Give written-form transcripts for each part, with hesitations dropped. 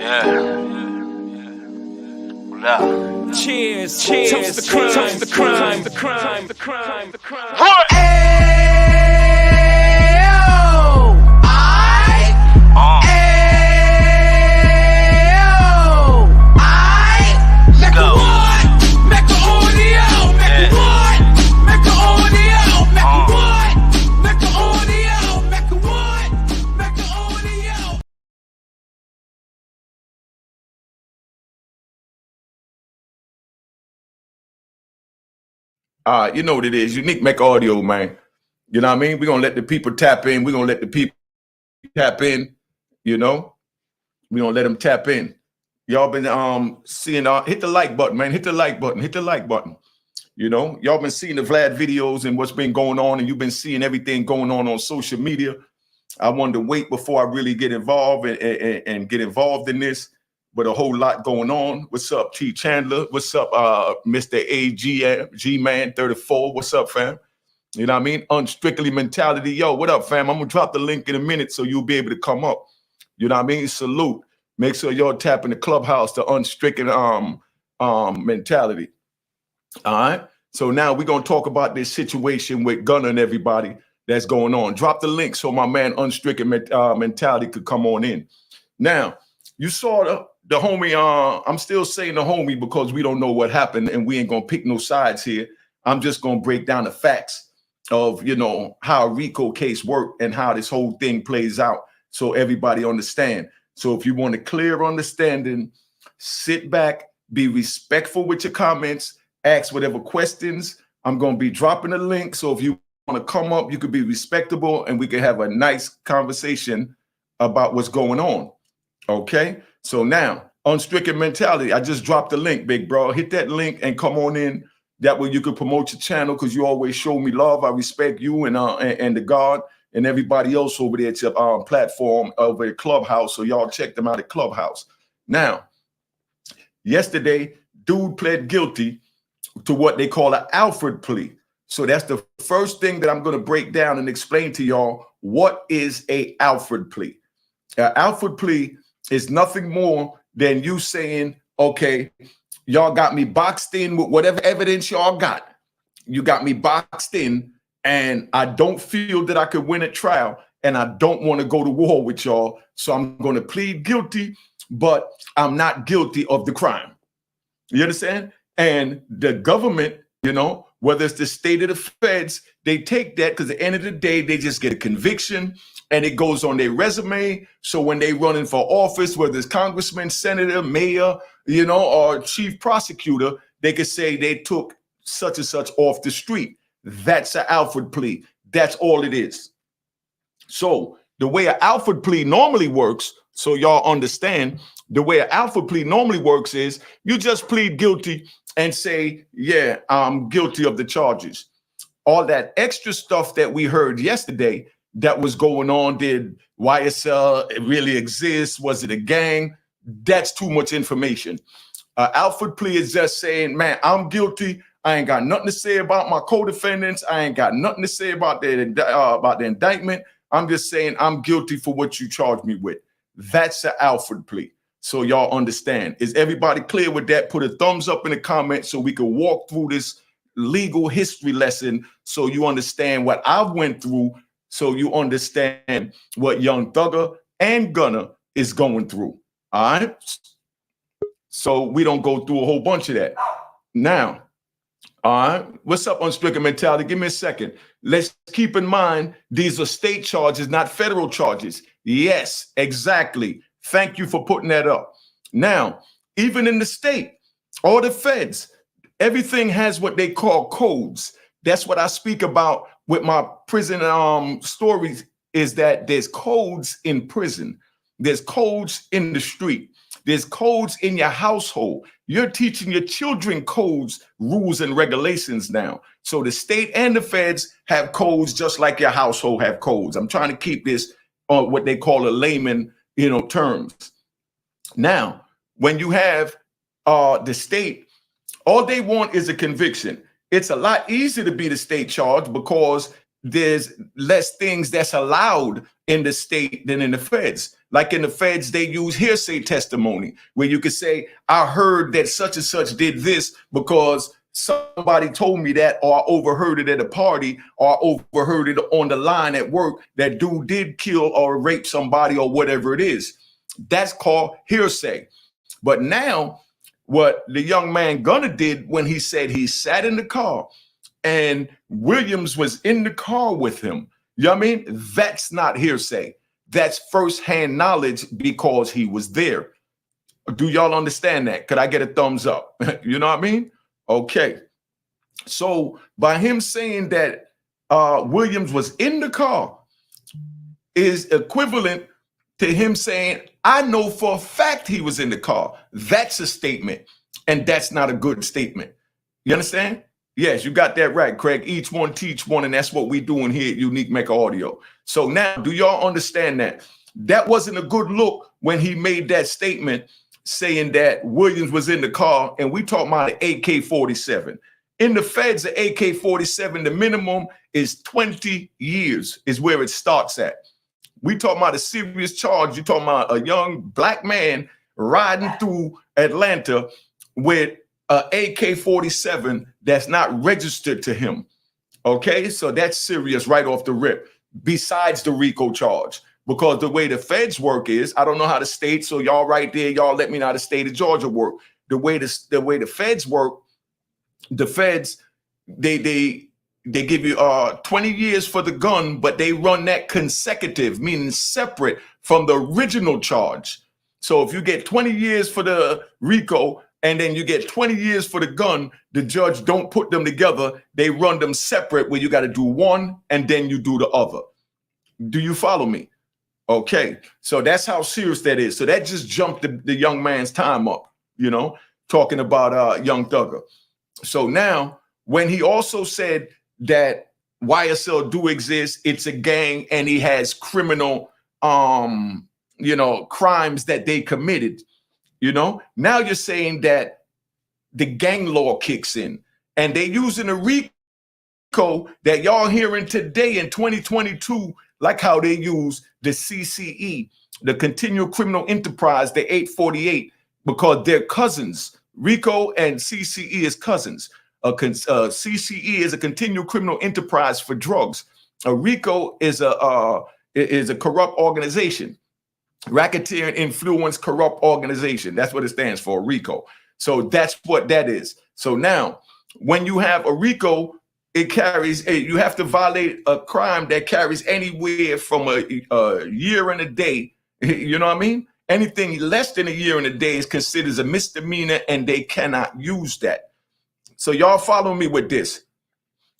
Cheers, cheers, toast the crime, toast the crime, the crime, the crime, the crime. What? You know what it is. Unique Make Audio, man. You know what I mean? We're going to let the people tap in. We're going to let the people tap in, you know? We're going to let them tap in. Y'all been seeing, hit the like button, man. Hit the like button. Hit the like button. You know, y'all been seeing the Vlad videos and what's been going on, and you've been seeing everything going on social media. I wanted to wait before I really get involved and get involved in this. But a whole lot going on. What's up, T. Chandler? What's up, Mr. G-Man 34? What's up, fam? You know what I mean? Unstrictly mentality. Yo, what up, fam? I'm going to drop the link in a minute so you'll be able to come up. You know what I mean? Salute. Make sure y'all tap in the clubhouse, the unstricken mentality. All right? So now we're going to talk about this situation with Gunna and everybody that's going on. Drop the link so my man Unstricken mentality could come on in. Now, you saw the homie, I'm still saying the homie because we don't know what happened and we ain't gonna pick no sides here. I'm just gonna break down the facts of, you know, how a RICO case worked and how this whole thing plays out so everybody understand. So if you want a clear understanding, sit back, be respectful with your comments, ask whatever questions. I'm gonna be dropping the link. So if you wanna come up, you could be respectable and we can have a nice conversation about what's going on. Okay, so now Unstricken mentality. I just dropped the link, big bro. Hit that link and come on in. That way you could promote your channel because you always show me love. I respect you and the God and everybody else over there at your platform over at Clubhouse. So y'all check them out at Clubhouse. Now, yesterday, dude pled guilty to what they call an Alford plea. So that's the first thing that I'm going to break down and explain to y'all. What is a Alford plea? Alford plea is nothing more than you saying, okay, y'all got me boxed in with whatever evidence y'all got. You got me boxed in and I don't feel that I could win at trial and I don't want to go to war with y'all. So I'm going to plead guilty, but I'm not guilty of the crime. You understand? And the government, you know, whether it's the state or the feds, they take that because at the end of the day, they just get a conviction and it goes on their resume. So when they running for office, whether it's congressman, senator, mayor, you know, or chief prosecutor, they could say they took such and such off the street. That's an Alford plea. That's all it is. So the way an Alford plea normally works, so y'all understand, the way an Alford plea normally works is you just plead guilty and say, yeah, I'm guilty of the charges. All that extra stuff that we heard yesterday that was going on, did YSL really exist? Was it a gang? That's too much information. Alford plea is just saying, man, I'm guilty. I ain't got nothing to say about my co-defendants. I ain't got nothing to say about the indictment. I'm just saying I'm guilty for what you charged me with. That's an Alford plea. So y'all understand. Is everybody clear with that? Put a thumbs up in the comments so we can walk through this legal history lesson so you understand what I went through, so you understand what Young Thugger and Gunna is going through. All right? So we don't go through a whole bunch of that. Now, all right, what's up, Unstricken mentality? Give me a second. Let's keep in mind, these are state charges, not federal charges. Yes, exactly. Thank you for putting that up. Now, even in the state or the feds, everything has what they call codes. That's what I speak about with my prison stories, is that there's codes in prison. There's codes in the street. There's codes in your household. You're teaching your children codes, rules, and regulations now. So the state and the feds have codes just like your household have codes. I'm trying to keep this on what they call a layman, you know, terms. Now, when you have the state, all they want is a conviction. It's a lot easier to be the state charge because there's less things that's allowed in the state than in the feds. Like in the feds, they use hearsay testimony, where you could say, I heard that such and such did this because somebody told me that, or I overheard it at a party, or I overheard it on the line at work that dude did kill or rape somebody or whatever it is. That's called hearsay. But now what the young man Gunna did when he said he sat in the car and Williams was in the car with him, you know what I mean? That's not hearsay. That's firsthand knowledge because he was there. Do y'all understand that? Could I get a thumbs up? You know what I mean? Okay. So by him saying that Williams was in the car is equivalent to him saying, I know for a fact he was in the car. That's a statement. And that's not a good statement. You understand? Yes, you got that right, Craig. Each one teach one, and that's what we doing here at Unique Maker Audio. So now, do y'all understand that? That wasn't a good look when he made that statement saying that Williams was in the car, and we talking about the AK-47. In the feds, the AK-47, the minimum is 20 years is where it starts at. We talking about a serious charge. You talking about a young black man riding through Atlanta with an AK-47 that's not registered to him. Okay, so that's serious right off the rip, besides the RICO charge. Because the way the feds work is, I don't know how the state, so y'all right there, y'all let me know how the state of Georgia work. The way the feds work, the feds, they give you 20 years for the gun, but they run that consecutive, meaning separate from the original charge. So if you get 20 years for the RICO and then you get 20 years for the gun, the judge don't put them together. They run them separate, where you got to do one and then you do the other. Do you follow me? Okay, so that's how serious that is. So that just jumped the young man's time up, you know, talking about Young Thugger. So now, when he also said that YSL do exist, it's a gang, and he has criminal, you know, crimes that they committed, you know, now you're saying that the gang law kicks in, and they using a RICO that y'all hearing today in 2022, like how they use the CCE, the Continual Criminal Enterprise, the 848, because they're cousins. RICO and CCE is cousins. CCE is a Continual Criminal Enterprise for drugs. A RICO is a corrupt organization, racketeer influence corrupt organization. That's what it stands for, RICO. So that's what that is. So now, when you have a RICO, it carries you have to violate a crime that carries anywhere from a year and a day. You know what I mean? Anything less than a year and a day is considered a misdemeanor, and they cannot use that. So y'all follow me with this.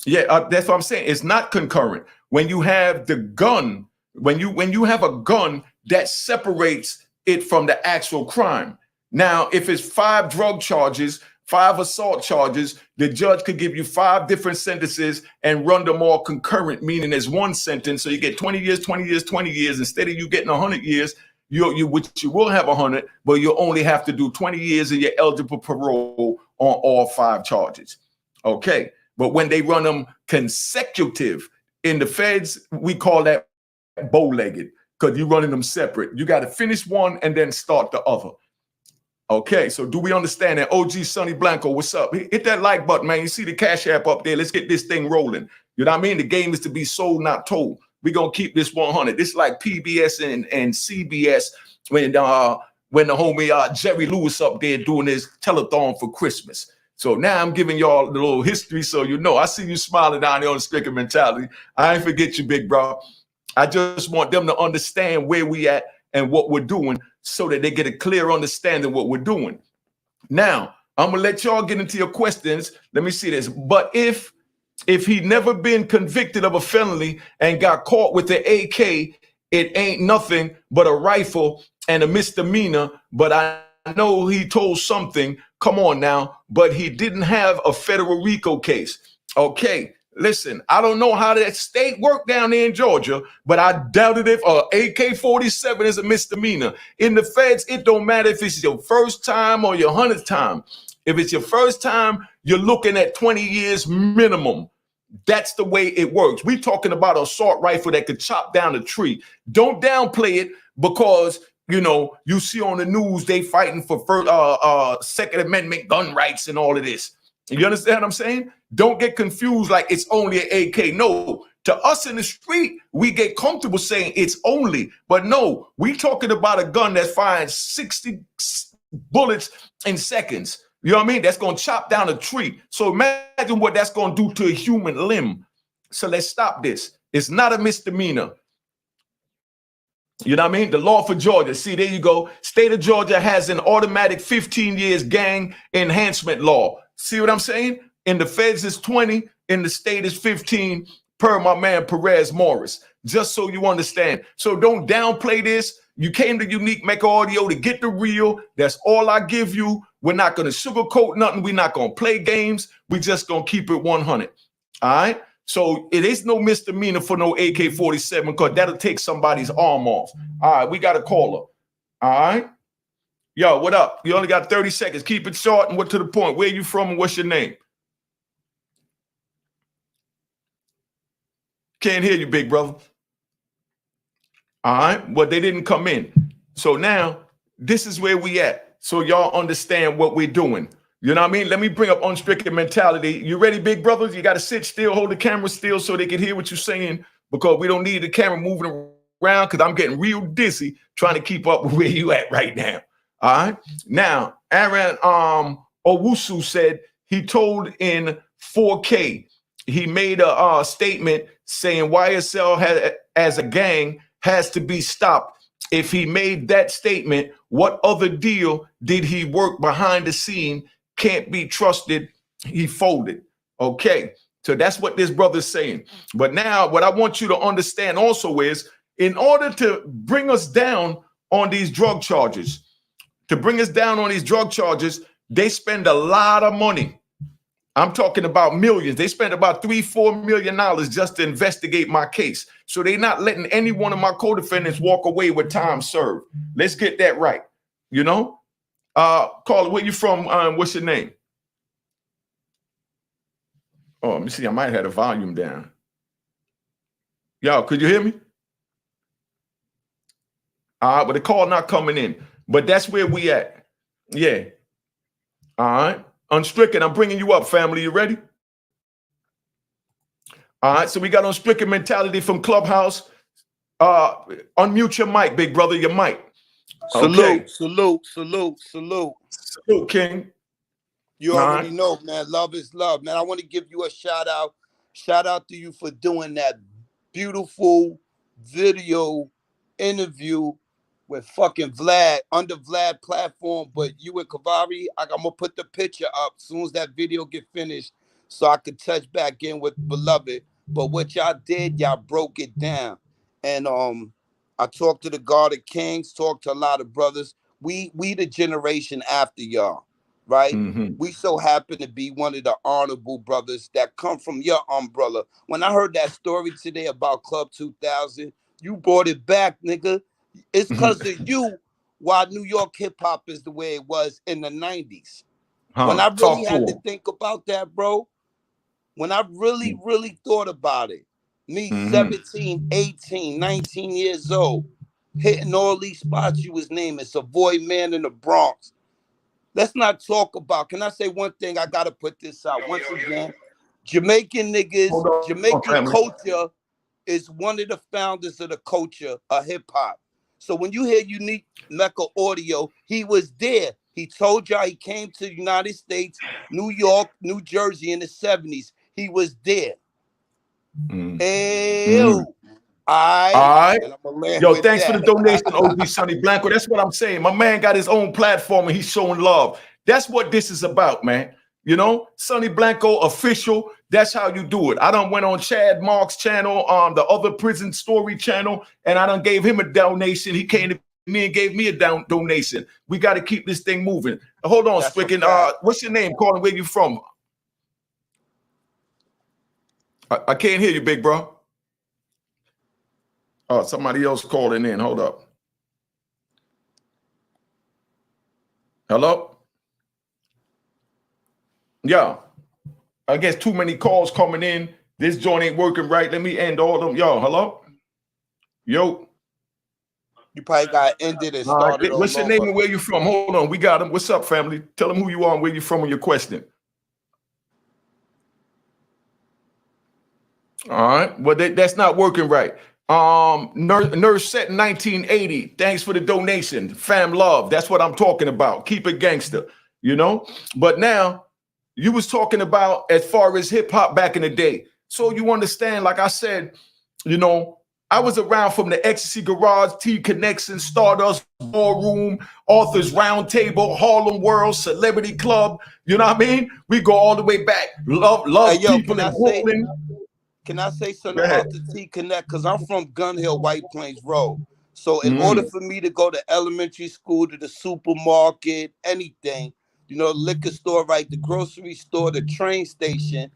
Yeah, that's what I'm saying. It's not concurrent. When you have the gun, when you have a gun, that separates it from the actual crime. Now, if it's 5 drug charges, 5 assault charges, the judge could give you 5 different sentences and run them all concurrent, meaning there's one sentence. So you get 20 years, 20 years, 20 years. Instead of you getting 100 years, which you will have 100, but you only have to do 20 years and you're eligible for parole on all 5 charges. Okay. But when they run them consecutive in the feds, we call that bow-legged, because you're running them separate. You got to finish one and then start the other. Okay, so do we understand that? OG Sonny Blanco, what's up? Hit that like button, man. You see the Cash App up there. Let's get this thing rolling. You know what I mean? The game is to be sold, not told. We're going to keep this 100. This is like PBS and CBS when the homie Jerry Lewis up there doing his telethon for Christmas. So now I'm giving y'all the little history so you know. I see you smiling down there on the Stricker Mentality. I ain't forget you, big bro. I just want them to understand where we at and what we're doing so that they get a clear understanding of what we're doing. Now, I'm going to let y'all get into your questions. Let me see this. But if he never been convicted of a felony and got caught with the AK, it ain't nothing but a rifle and a misdemeanor. But I know he told something. Come on now. But he didn't have a federal RICO case. Okay. Listen, I don't know how that state worked down there in Georgia, but I doubt it if AK-47 is a misdemeanor. In the feds, it don't matter if it's your first time or your 100th time. If it's your first time, you're looking at 20 years minimum. That's the way it works. We're talking about an assault rifle that could chop down a tree. Don't downplay it because, you know, you see on the news they fighting for Second Amendment gun rights and all of this. You understand what I'm saying? Don't get confused like it's only an AK. No, to us in the street, we get comfortable saying it's only, but no, we talking about a gun that's firing 60 bullets in seconds. You know what I mean? That's going to chop down a tree. So imagine what that's going to do to a human limb. So let's stop this. It's not a misdemeanor. You know what I mean? The law for Georgia. See, there you go. State of Georgia has an automatic 15 years gang enhancement law. See what I'm saying? In the feds is 20, in the state is 15, per my man Perez Morris. Just so you understand. So don't downplay this. You came to Unique Mecca Audio to get the real. That's all I give you. We're not going to sugarcoat nothing. We're not going to play games. We're just going to keep it 100. All right? So it is no misdemeanor for no AK-47 because that'll take somebody's arm off. All right, we got a caller. All right? Yo, what up? You only got 30 seconds. Keep it short and what to the point. Where you from and what's your name? Can't hear you, big brother. All right, well, they didn't come in. So now this is where we at. So y'all understand what we're doing. You know what I mean? Let me bring up unstricken mentality. You ready, big brothers? You got to sit still, hold the camera still so they can hear what you're saying because we don't need the camera moving around because I'm getting real dizzy trying to keep up with where you at right now. All right. Now, Aaron Owusu said he told in 4K, he made a statement saying YSL as a gang has to be stopped. If he made that statement, what other deal did he work behind the scene? Can't be trusted. He folded. Okay. So that's what this brother's saying. But now what I want you to understand also is in order to bring us down on these drug charges, they spend a lot of money. I'm talking about millions. They spent about $3-4 million just to investigate my case. So they're not letting any one of my co-defendants walk away with time served. Let's get that right. You know? Caller, where you from? What's your name? Oh, let me see. I might have had the volume down. Y'all, could you hear me? But the call not coming in. But that's where we at. Yeah. All right. Unstricken, I'm bringing you up, family. You ready? All right. So we got unstricken mentality from Clubhouse. Unmute your mic, big brother. Your mic. Okay. Salute, King. You already know, man. Love is love, man. I want to give you a shout out. Shout out to you for doing that beautiful video interview with fucking Vlad under Vlad platform. But you and Kavari, I'm gonna put the picture up as soon as that video get finished, so I could touch back in with Beloved. But what y'all did, y'all broke it down, and I talked to the God of Kings, talked to a lot of brothers. We the generation after y'all. Right? Mm-hmm. We so happen to be one of the honorable brothers that come from your umbrella. When I heard that story today about Club 2000, you brought it back, nigga. It's because of you why New York hip hop is the way it was in the 90s. When I really had to think about that, bro, when I really, really thought about it, me 17, 18, 19 years old, hitting all these spots you was naming, Savoy Man in the Bronx. Let's not talk about, can I say one thing? I got to put this out. Once again, Jamaican niggas, Jamaican culture is one of the founders of the culture of hip hop. So when you hear Unique Mecca Audio, he was there. He told y'all he came to the United States, New York, New Jersey in the 70s. He was there. All right. Yo, thanks for the donation, OG Sonny Blanco. That's what I'm saying. My man got his own platform and he's showing love. That's what this is about, man. You know, Sonny Blanco official. That's how you do it. I done went on Chad Mark's channel, the other prison story channel, and I done gave him a donation. He came to me and gave me a donation. We got to keep this thing moving. Hold on, Stricken. What's your name? Calling, where you from? I can't hear you, big bro. Oh, somebody else calling in. Hold up. Hello? Yeah. I guess too many calls coming in. This joint ain't working right. Let me end all of them. Yo, hello? Yo. You probably got ended and started all What's your name and where you from? Hold on, we got him. What's up, family? Tell them who you are and where you from on your question. All right. Well, that's not working right. Nurse set in 1980. Thanks for the donation. Fam love. That's what I'm talking about. Keep it gangster, you know? But now you was talking about as far as hip hop back in the day. So you understand, like I said, you know, I was around from the Ecstasy Garage, T Connection, Stardust, Ballroom, Authors Roundtable, Harlem World, Celebrity Club. You know what I mean? We go all the way back. Love Hey, yo, people in Brooklyn. Can I say something about the T Connect? Because I'm from Gun Hill, White Plains Road. So in order for me to go to elementary school, to the supermarket, anything, you know, liquor store, right, the grocery store, the train station,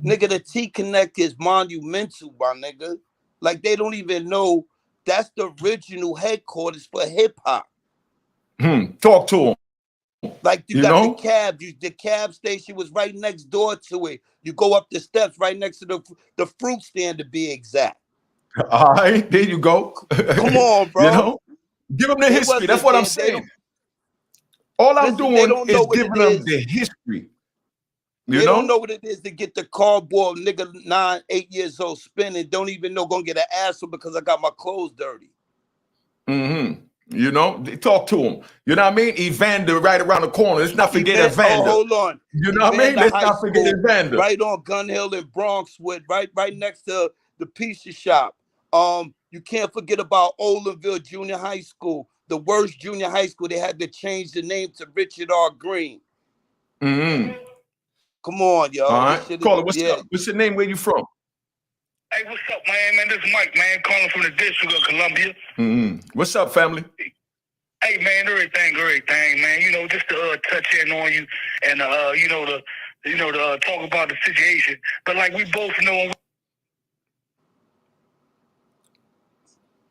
nigga, the T Connect is monumental, my nigga. Like, they don't even know that's the original headquarters for hip hop. Talk to them. Like, you got the cab. The cab station was right next door to it. You go up the steps right next to the fruit stand, to be exact. All right, there you go. Come on, bro. You know, give them the history. That's what I'm saying. All I'm doing is giving them the history. They don't know what it is to get the cardboard nigga 9, 8 years old spinning. Don't even know gonna get an asshole because I got my clothes dirty. You know, talk to him. You know what I mean? Evander right around the corner. Let's not forget Evander. Oh, hold on. You know what I mean? Let's not forget Evander. Right on Gun Hill in Bronxwood, right next to the pizza shop. You can't forget about Olinville Junior High School, the worst junior high school. They had to change the name to Richard R. Green. Come on, yo. All right. Call it. What's up? What's your name? Where you from? Hey, what's up, man? This is Mike, man, calling from the District of Columbia. What's up, family? Hey, man, everything, man. You know, just to touch in on you and to talk about the situation. But like we both know,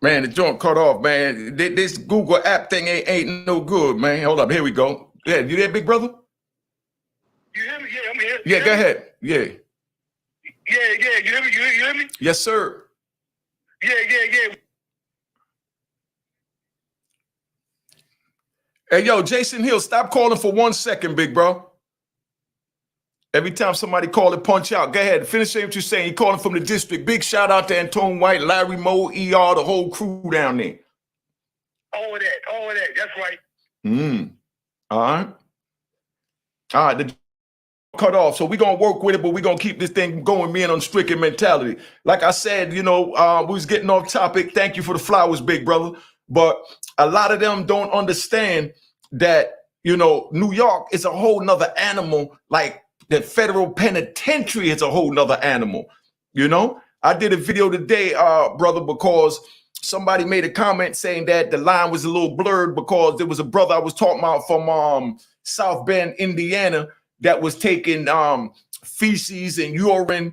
man, the joint cut off, man. This Google app thing ain't no good, man. Hold up, here we go. Yeah, you there, big brother? You hear me? Yeah, I'm here. Yeah, go ahead. Yeah. Yeah. You hear me? You hear me? Yes, sir. Yeah. Hey, yo, Jason Hill, stop calling for 1 second, big bro. Every time somebody call it, punch out. Go ahead, finish saying what you're saying. You're calling from the district. Big shout out to Antone White, Larry Moe, ER, the whole crew down there. All of that. That's right. All right. The cut off. So we're gonna work with it, but we're gonna keep this thing going, me and unstricken mentality. Like I said, you know, we was getting off topic. Thank you for the flowers, big brother. But a lot of them don't understand that, you know, New York is a whole nother animal. Like the federal penitentiary is a whole nother animal. You know, I did a video today, brother, because somebody made a comment saying that the line was a little blurred because there was a brother I was talking about from South Bend, Indiana, that was taking feces and urine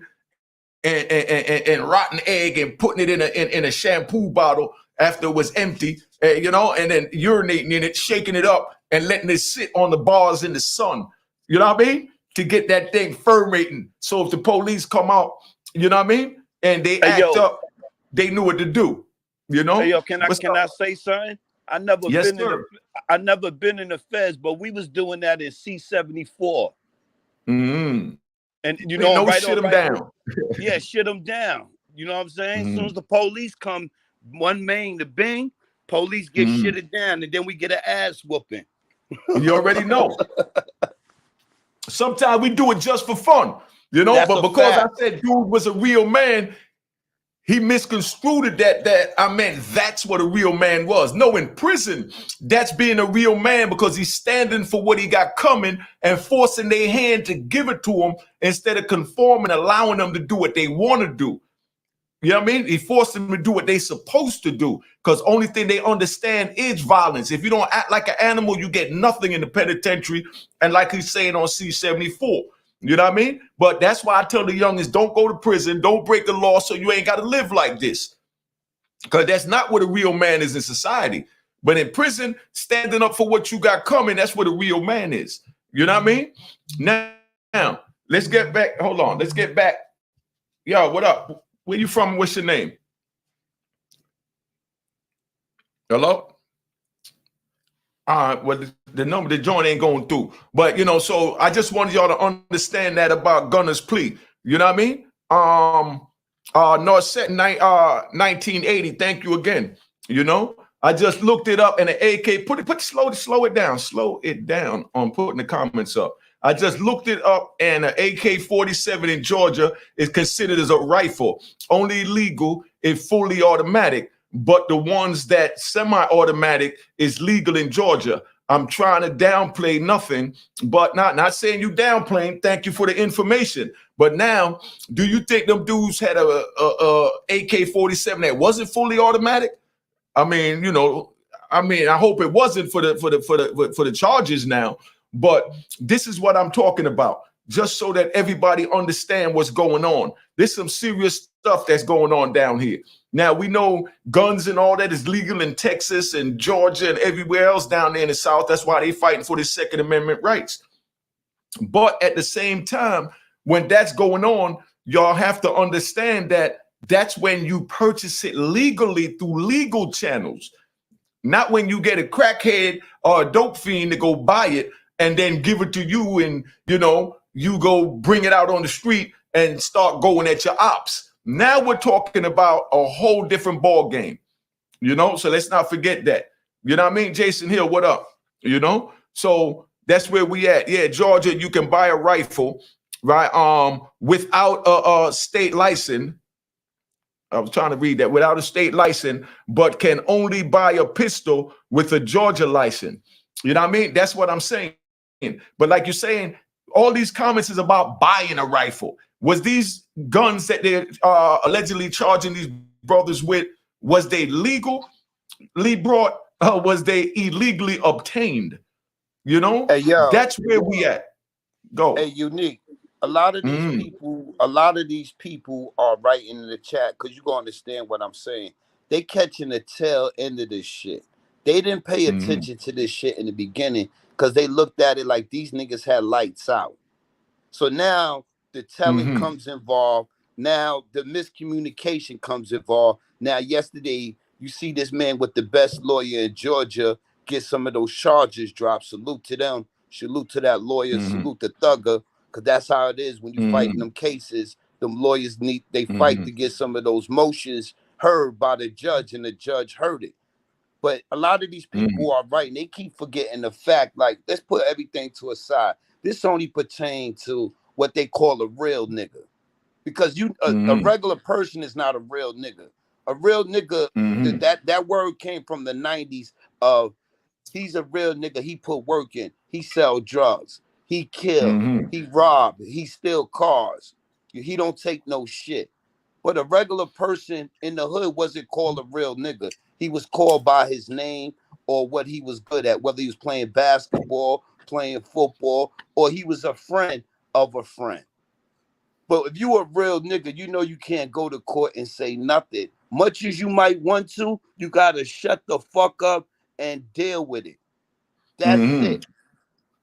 and rotten egg and putting it in a shampoo bottle after it was empty, you know, and then urinating in it, shaking it up and letting it sit on the bars in the sun. You know what I mean? To get that thing fermenting. So if the police come out, you know what I mean, and they act up, they knew what to do. You know? Hey, yo, can I say something? I never been in the feds, but we was doing that in C-74. And you know, shit them down. Yeah, shit them down. You know what I'm saying? As soon as the police come, one main, the bing, police get shitted down, and then we get an ass whooping. You already know. Sometimes we do it just for fun, you know. But because I said dude was a real man, he misconstrued that I meant that's what a real man was. No, in prison, that's being a real man because he's standing for what he got coming and forcing their hand to give it to him instead of conforming, allowing them to do what they want to do. You know what I mean? He forced them to do what they're supposed to do because only thing they understand is violence. If you don't act like an animal, you get nothing in the penitentiary. And like he's saying on C-74. You know what I mean? But that's why I tell the youngins, don't go to prison, don't break the law so you ain't got to live like this. Because that's not what a real man is in society. But in prison, standing up for what you got coming, that's what a real man is. You know what I mean? Now let's get back. Hold on. Let's get back Yo, what up? Where you from? What's your name? Hello? Well, the number, the joint ain't going through. But, you know, so I just wanted y'all to understand that about Gunna's plea. You know what I mean? North Set 1980. Thank you again. You know, I just looked it up and the AK, slow it down. Slow it down on putting the comments up. I just looked it up and an AK-47 in Georgia is considered as a rifle. Only legal if fully automatic. But the ones that semi-automatic is legal in Georgia. I'm trying to downplay nothing, but not saying you downplaying. Thank you for the information. But now, do you think them dudes had a AK-47 that wasn't fully automatic? I mean, you know, I hope it wasn't for the charges now. But this is what I'm talking about, just so that everybody understand what's going on. There's some serious stuff that's going on down here. Now, we know guns and all that is legal in Texas and Georgia and everywhere else down there in the South. That's why they fighting for the Second Amendment rights. But at the same time, when that's going on, y'all have to understand that that's when you purchase it legally through legal channels, not when you get a crackhead or a dope fiend to go buy it and then give it to you and, you know, you go bring it out on the street and start going at your ops. Now we're talking about a whole different ball game, you know, so let's not forget that. You know what I mean? Jason Hill, what up? You know, so that's where we at. Yeah, Georgia, you can buy a rifle, right? Without a state license. I was trying to read that, without a state license, but can only buy a pistol with a Georgia license. You know what I mean? That's what I'm saying. But like you're saying, all these comments is about buying a rifle. Was these guns that they're allegedly charging these brothers with, was they legally brought? Was they illegally obtained? You know, Hey, yo. That's where we at. Go. Hey, Unique. A lot of these people are writing in the chat because you're gonna understand what I'm saying. They catching the tail end of this shit. They didn't pay attention to this shit in the beginning because they looked at it like these niggas had lights out. So now the telling comes involved. Now the miscommunication comes involved. Now yesterday you see this man with the best lawyer in Georgia get some of those charges dropped. Salute to them. Salute to that lawyer. Salute the thugger. Because that's how it is when you fight in them cases. Them lawyers they fight to get some of those motions heard by the judge, and the judge heard it. But a lot of these people are right, and they keep forgetting the fact, like, let's put everything to a side. This only pertains to what they call a real nigga. Because a regular person is not a real nigga. A real nigga, that word came from the 90s of he's a real nigga. He put work in. He sell drugs. He kill. He rob. He steal cars. He don't take no shit. But a regular person in the hood wasn't called a real nigga. He was called by his name or what he was good at, whether he was playing basketball, playing football, or he was a friend of a friend. But if you a real nigga, you know you can't go to court and say nothing. Much as you might want to, you got to shut the fuck up and deal with it. That's it.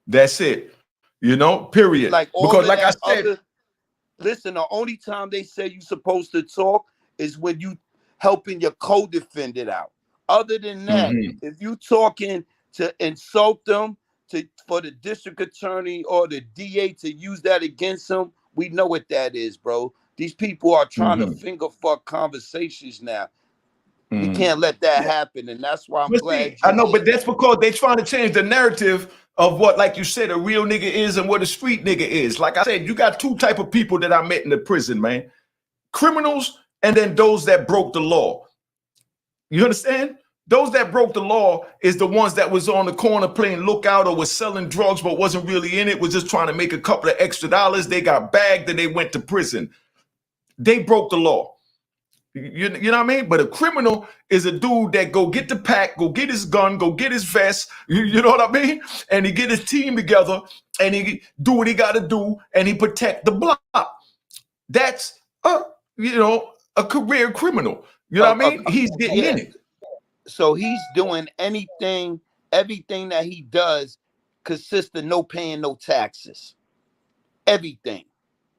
That's it. You know, period. Like all because of like that I said, listen, the only time they say you're supposed to talk is when you helping your co-defendant out. Other than that, if you talking to insult them, for the district attorney or the DA to use that against them, we know what that is, bro. These people are trying to finger fuck conversations now. We can't let that happen, and that's why I'm glad I know, but that's because they're trying to change the narrative of what, like you said, a real nigga is and what a street nigga is. Like I said, you got two type of people that I met in the prison, man. Criminals and then those that broke the law. You understand? Those that broke the law is the ones that was on the corner playing lookout or was selling drugs but wasn't really in it, was just trying to make a couple of extra dollars. They got bagged and they went to prison. They broke the law. You know what I mean? But a criminal is a dude that go get the pack, go get his gun, go get his vest, you know what I mean? And he get his team together and he do what he got to do and he protect the block. That's a career criminal. You know what I mean? He's getting in it. So he's doing everything that he does consists of no paying no taxes. Everything.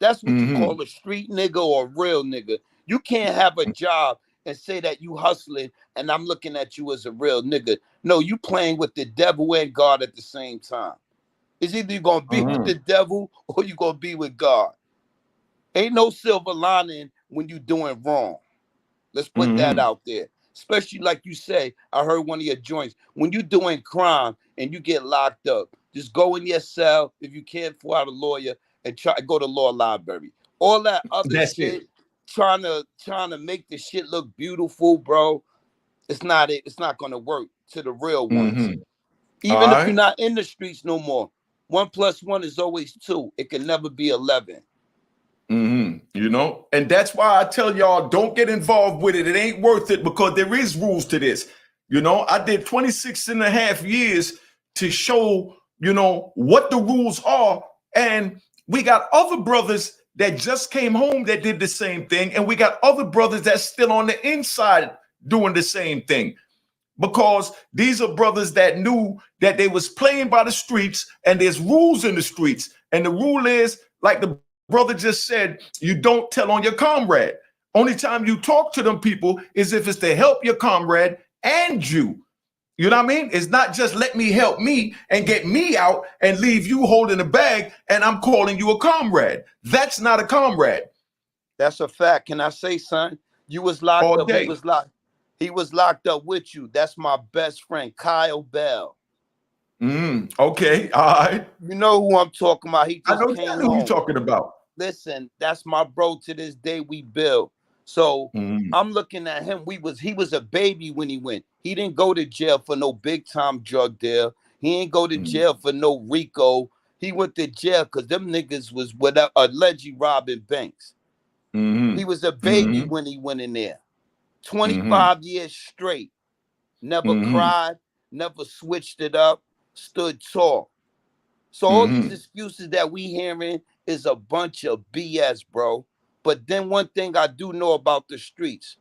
That's what you call a street nigga or a real nigga. You can't have a job and say that you hustling and I'm looking at you as a real nigga. No, you playing with the devil and God at the same time. It's either you're gonna be with the devil or you're gonna be with God. Ain't no silver lining when you doing wrong. Let's put that out there. Especially like you say, I heard one of your joints. When you doing crime and you get locked up, just go in your cell if you can't afford a lawyer and try to go to law library. All that other That's shit, it. trying to make the shit look beautiful, bro. It's not it. It's not gonna work to the real ones. All Even if you're right. not in the streets no more, 1+1 is always 2. It can never be 11. You know, and that's why I tell y'all, don't get involved with it. It ain't worth it because there is rules to this. You know, I did 26 and a half years to show, you know, what the rules are. And we got other brothers that just came home that did the same thing. And we got other brothers that's still on the inside doing the same thing. Because these are brothers that knew that they was playing by the streets and there's rules in the streets. And the rule is, like the brother just said, you don't tell on your comrade. Only time you talk to them people is if it's to help your comrade and you. You know what I mean? It's not just let me help me and get me out and leave you holding the bag and I'm calling you a comrade. That's not a comrade. That's a fact. Can I say, son? You was locked All up. day. He was locked up with you. That's my best friend, Kyle Bell. Okay. All right. You know who I'm talking about. He I just know came exactly who you're home. talking about. Listen, that's my bro to this day. We build. So I'm looking at him. He was a baby when he went. He didn't go to jail for no big time drug deal. He ain't go to jail for no RICO. He went to jail because them niggas was without allegedly robbing banks. He was a baby when he went in there. 25 years straight. Never cried, never switched it up, stood tall. So all these excuses that we hearing is a bunch of BS, bro. But then one thing I do know about the streets,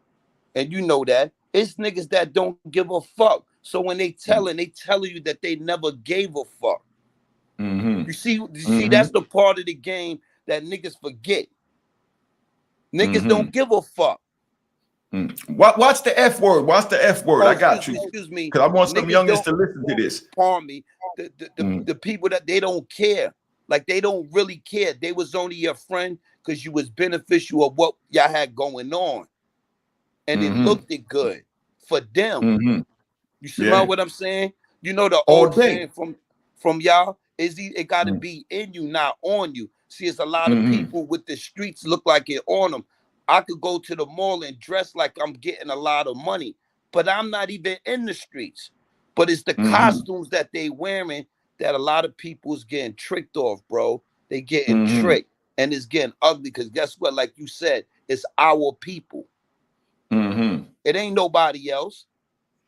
and you know that, it's niggas that don't give a fuck. So when they telling you that they never gave a fuck. You see, that's the part of the game that niggas forget. Niggas don't give a fuck. Watch the F word. Watch the F word. Oh, I got you. excuse me. Because I want some Niggas youngins don't, to listen to this. pardon me. The people that they don't care. Like they don't really care. They was only your friend because you was beneficial of what y'all had going on. And it looked it good for them. You smell what I'm saying? You know the All old day. saying from y'all is it gotta be in you, not on you. See, it's a lot of people with the streets look like it on them. I could go to the mall and dress like I'm getting a lot of money, but I'm not even in the streets. But it's the costumes that they wearing that a lot of people's getting tricked off, bro. They getting tricked and it's getting ugly because guess what? Like you said, it's our people. It ain't nobody else.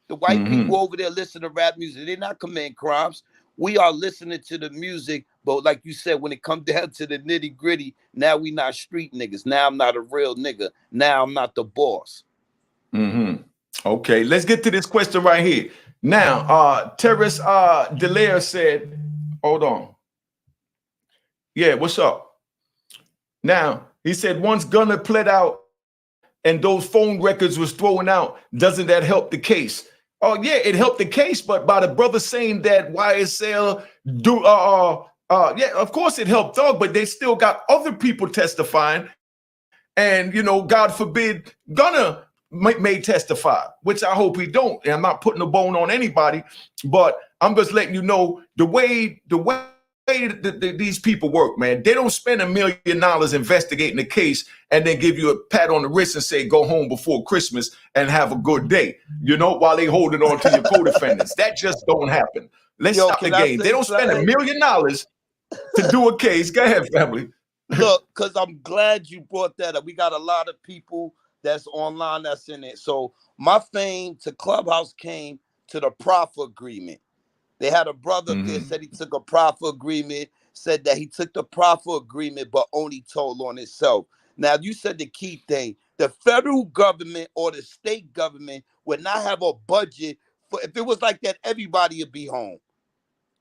The white people over there listen to rap music. They're not committing crimes. We are listening to the music, but like you said, when it comes down to the nitty gritty, now we not street niggas. Now I'm not a real nigga. Now I'm not the boss. Okay, let's get to this question right here. Now, Terrace Delaire said, hold on. Yeah, what's up? Now, he said once Gunna pled out and those phone records was thrown out, doesn't that help the case? Oh yeah, it helped the case, but by the brother saying that YSL do yeah, of course it helped Thug, but they still got other people testifying, and you know, God forbid Gunna may testify, which I hope he don't. And I'm not putting a bone on anybody, but I'm just letting you know the way these people work, man. They don't spend $1 million investigating the case and then give you a pat on the wrist and say, go home before Christmas and have a good day, you know, while they holding on to your co-defendants. That just don't happen. Let's stop the game. They don't spend $1 million to do a case. Go ahead, family. Look, because I'm glad you brought that up. We got a lot of people that's online that's in it. So my fame to Clubhouse came to the proffer agreement. They had a brother up there said he took a proffer agreement, said that he took the proffer agreement, but only told on himself. Now, you said the key thing. The federal government or the state government would not have a budget for, if it was like that, everybody would be home.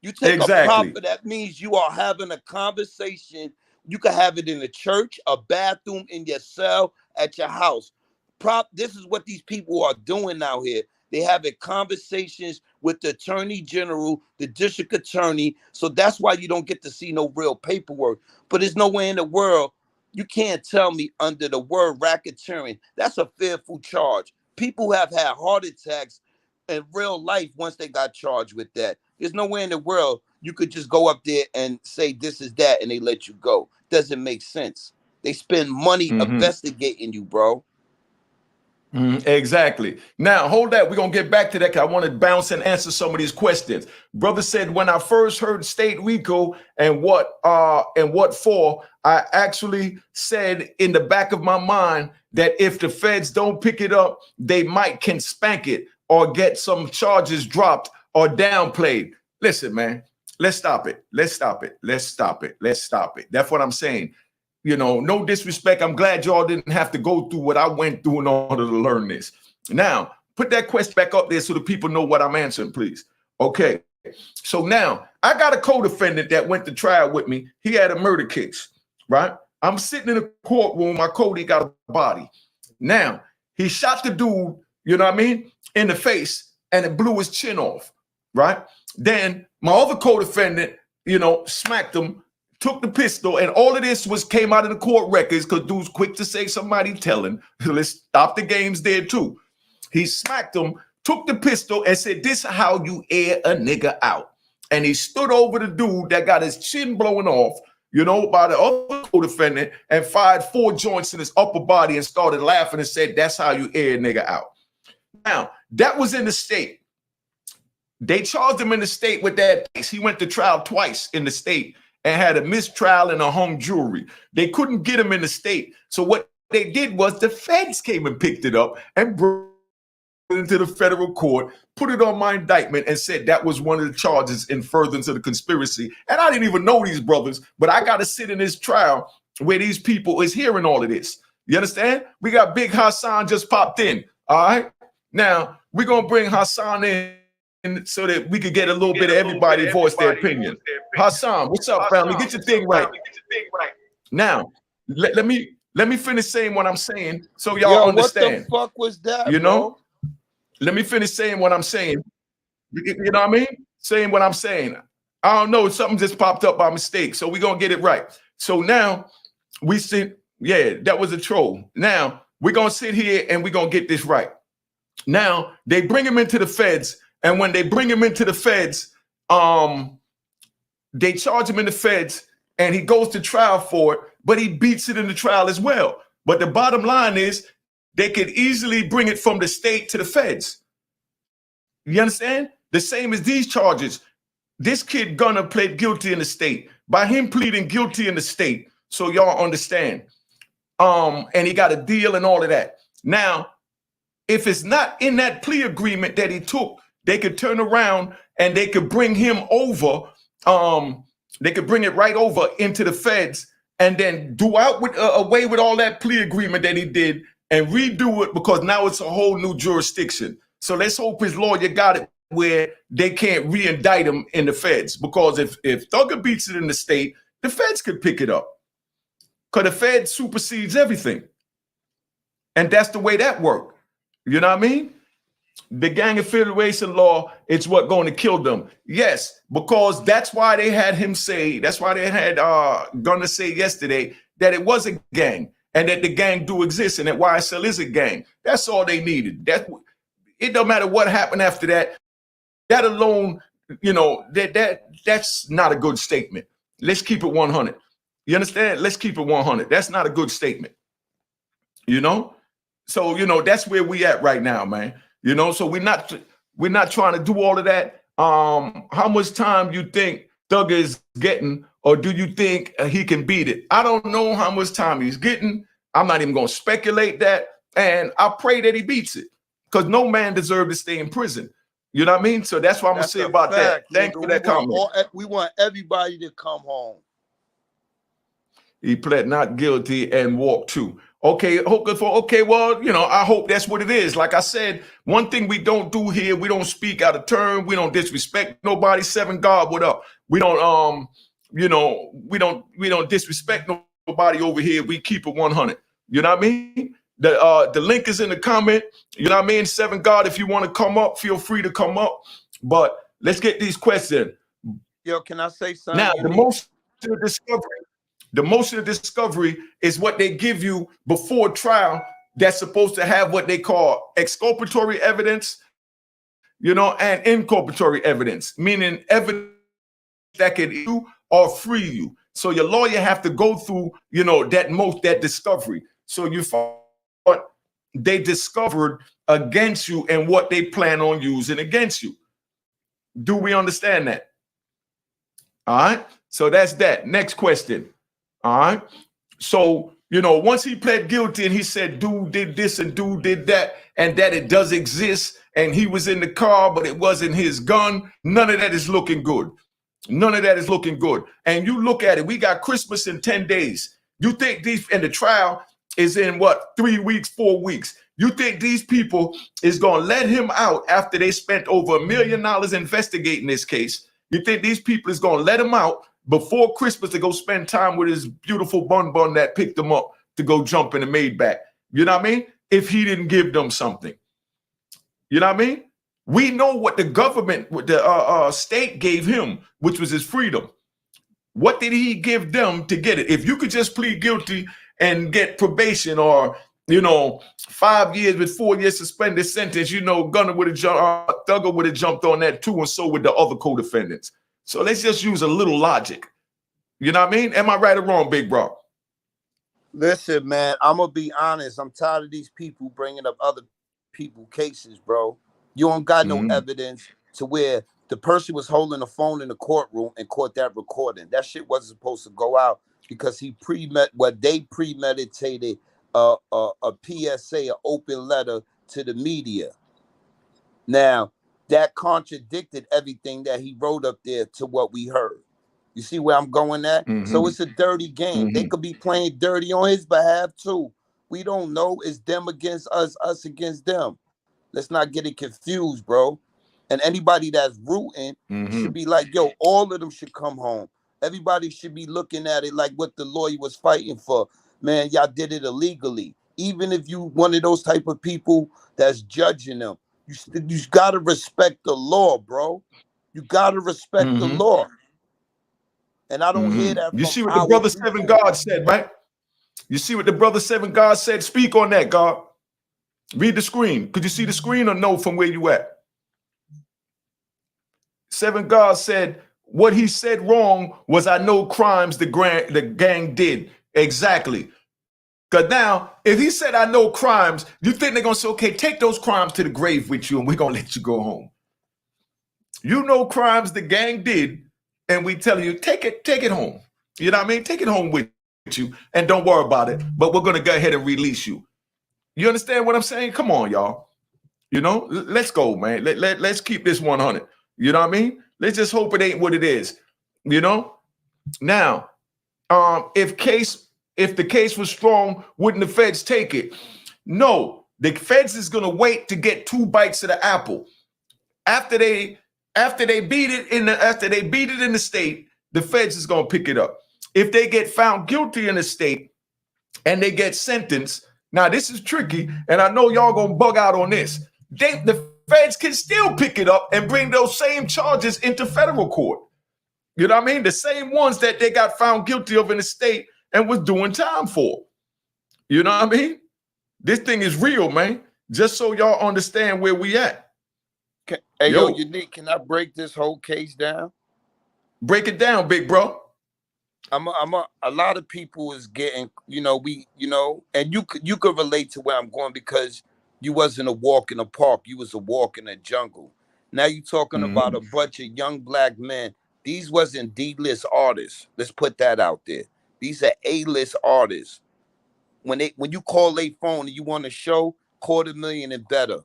You take a proffer, that means you are having a conversation You could have it in the church, a bathroom, in your cell, at your house. This is what these people are doing out here. They having conversations with the attorney general, the district attorney. So that's why you don't get to see no real paperwork. But there's no way in the world you can't tell me under the word racketeering. That's a fearful charge. People have had heart attacks in real life once they got charged with that. There's no way in the world you could just go up there and say this is that and they let you go. Doesn't make sense. They spend money investigating you, bro. Exactly. Now, hold that. We're going to get back to that because I want to bounce and answer some of these questions. Brother said, when I first heard state RICO and what for, I actually said in the back of my mind that if the feds don't pick it up, they can spank it or get some charges dropped or downplayed. Listen, man, let's stop it. Let's stop it. Let's stop it. Let's stop it. That's what I'm saying. You know, no disrespect. I'm glad y'all didn't have to go through what I went through in order to learn this. Now, put that question back up there so the people know what I'm answering, please. Okay. So now I got a co-defendant that went to trial with me. He had a murder case, right? I'm sitting in a courtroom. My Cody got a body. Now, he shot the dude, you know what I mean, in the face, and it blew his chin off, right? Then my other co-defendant, you know, smacked him, took the pistol, and all of this came out of the court records because dude's quick to say somebody telling. Let's stop the games there too. He smacked him, took the pistol, and said, "This is how you air a nigga out." And he stood over the dude that got his chin blown off, you know, by the other co-defendant, and fired 4 joints in his upper body and started laughing and said, "That's how you air a nigga out." Now, that was in the state. They charged him in the state with that case. He went to trial twice in the state and had a mistrial and a hung jury. They couldn't get him in the state. So what they did was the feds came and picked it up and brought it into the federal court, put it on my indictment, and said that was one of the charges in furtherance of the conspiracy. And I didn't even know these brothers, but I got to sit in this trial where these people is hearing all of this. You understand? We got Big Hassan just popped in. All right. Now we're going to bring Hassan in so that we could get a little bit of everybody voice their opinion. Hassan, what's up, family? Get your thing right. Now, let me finish saying what I'm saying so y'all understand. What the fuck was that, you know? bro? Let me finish saying what I'm saying. You know what I mean? Saying what I'm saying. I don't know, something just popped up by mistake, so we're going to get it right. So now we sit, yeah, that was a troll. Now we're going to sit here and we're going to get this right. Now, they bring him into the feds. And when they bring him into the feds, they charge him in the feds and he goes to trial for it, but he beats it in the trial as well. But the bottom line is they could easily bring it from the state to the feds. You understand? The same as these charges. This kid Gunna pled guilty in the state. By him pleading guilty in the state, so y'all understand. And he got a deal and all of that. Now, if it's not in that plea agreement that he took, they could turn around and they could bring him over. They could bring it right over into the feds and then do out with away with all that plea agreement that he did and redo it because now it's a whole new jurisdiction. So let's hope his lawyer got it where they can't re-indict him in the feds, because if Thugger beats it in the state, the feds could pick it up because the fed supersedes everything. And that's the way that worked. You know what I mean? The gang affiliation law, it's what going to kill them. Yes, because that's why they had him say, that's why they had Gunna say yesterday that it was a gang and that the gang do exist and that YSL is a gang. That's all they needed. It don't matter what happened after that. That alone, you know, that's not a good statement. Let's keep it 100. You understand? Let's keep it 100. That's not a good statement. You know? So, you know, that's where we at right now, man. You know, so we're not trying to do all of that. How much time you think Thugger is getting, or do you think he can beat it? I don't know how much time he's getting. I'm not even going to speculate that. And I pray that he beats it, because no man deserves to stay in prison. You know what I mean? So that's what I'm going to say about that. Thank you for that comment. We want everybody to come home. He pled not guilty and walked too. Okay, well, you know, I hope that's what it is. Like I said, one thing we don't do here, we don't speak out of turn. We don't disrespect nobody. 7 God, what up? We don't you know, we don't disrespect nobody over here. We keep it 100. You know what I mean? The link is in the comment. You know what I mean? Seven God, if you want to come up, feel free to come up. But let's get these questions. Yo, can I say something? Now, the motion of discovery is what they give you before trial. That's supposed to have what they call exculpatory evidence, you know, and inculpatory evidence, meaning evidence that can you or free you. So your lawyer have to go through, you know, that discovery. So you thought they discovered against you and what they plan on using against you. Do we understand that? All right. So that's that. Next question. All right. So, you know, once he pled guilty and he said, dude did this and dude did that, and that it does exist, and he was in the car, but it wasn't his gun, none of that is looking good. None of that is looking good. And you look at it, we got Christmas in 10 days. You think these, and the trial is in what, 3 weeks, 4 weeks. You think these people is going to let him out after they spent over $1 million investigating this case? You think these people is going to let him out before Christmas to go spend time with his beautiful bun that picked him up to go jump in the Maybach? You know what I mean? If he didn't give them something. You know what I mean? We know what the government, what the state gave him, which was his freedom. What did he give them to get it? If you could just plead guilty and get probation or, you know, 5 years with 4 years suspended sentence, you know, Gunna would have jumped, Thugger would have jumped on that too, and so would the other co-defendants. So let's just use a little logic. You know what I mean? Am I right or wrong, big bro? Listen, man, I'm going to be honest. I'm tired of these people bringing up other people cases, bro. You don't got no evidence to where the person was holding the phone in the courtroom and caught that recording. That shit wasn't supposed to go out because they premeditated a PSA, an open letter to the media. Now, that contradicted everything that he wrote up there to what we heard. You see where I'm going at? So it's a dirty game. They could be playing dirty on his behalf too. We don't know. It's them against us, us against them. Let's not get it confused, bro. And anybody that's rooting should be like, yo, all of them should come home. Everybody should be looking at it like what the lawyer was fighting for. Man, y'all did it illegally. Even if you one of those type of people that's judging them, you got to respect the law, bro. You got to respect the law. And I don't hear that. You see what the brother Seven God said, right? You see what the brother Seven God said? Speak on that, God. Read the screen. Could you see the screen or no from where you at? Seven God said, what he said wrong was I know crimes the gang did. Exactly. Because now, if he said I know crimes, you think they're going to say, okay, take those crimes to the grave with you and we're going to let you go home. You know crimes the gang did, and we telling you, take it home. You know what I mean? Take it home with you and don't worry about it. But we're going to go ahead and release you. You understand what I'm saying? Come on, y'all. You know, let's go, man. Let's keep this 100. You know what I mean? Let's just hope it ain't what it is. You know? Now, if the case was strong, wouldn't the feds take it? No, the feds is gonna wait to get 2 bites of the apple. After they beat it in the state, the feds is gonna pick it up. If they get found guilty in the state and they get sentenced, now this is tricky, and I know y'all gonna bug out on this. The feds can still pick it up and bring those same charges into federal court. You know what I mean? The same ones that they got found guilty of in the state and was doing time for. You know what I mean? This thing is real, man. Just so y'all understand where we at. Hey, yo, Unique, can I break this whole case down? Break it down, big bro. A lot of people is getting, and you could relate to where I'm going because you wasn't a walk in the park. You was a walk in the jungle. Now you talking about a bunch of young black men. These wasn't D-list artists. Let's put that out there. These are A-list artists. When you call a phone and you want to show $250,000 and better.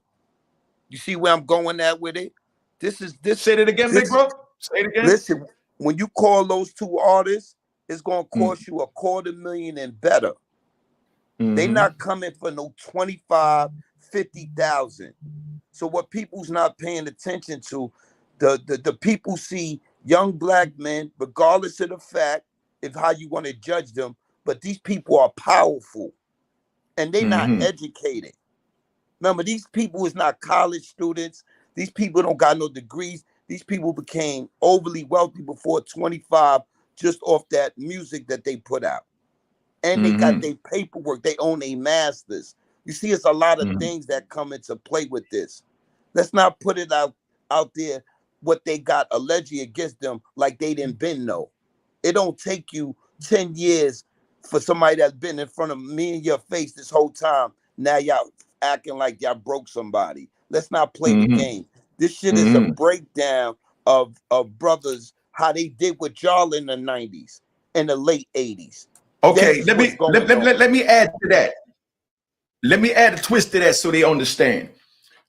You see where I'm going at with it? Say it again, big bro. Say it again. Listen, when you call those 2 artists, it's gonna cost you $250,000 and better. They not coming for no 25, 50,000. So what people's not paying attention to, the people see young black men, regardless of the fact of how you want to judge them, but these people are powerful and they're not educated. Remember, these people is not college students. These people don't got no degrees. These people became overly wealthy before 25 just off that music that they put out. And they got their paperwork. They own their masters. You see, it's a lot of things that come into play with this. Let's not put it out there what they got allegedly against them like they didn't been know. It don't take you 10 years for somebody that's been in front of me in your face this whole time. Now y'all acting like y'all broke somebody. Let's not play the game. This shit is a breakdown of brothers, how they did with y'all in the 90s and the late 80s. Okay, let me add to that. Let me add a twist to that so they understand.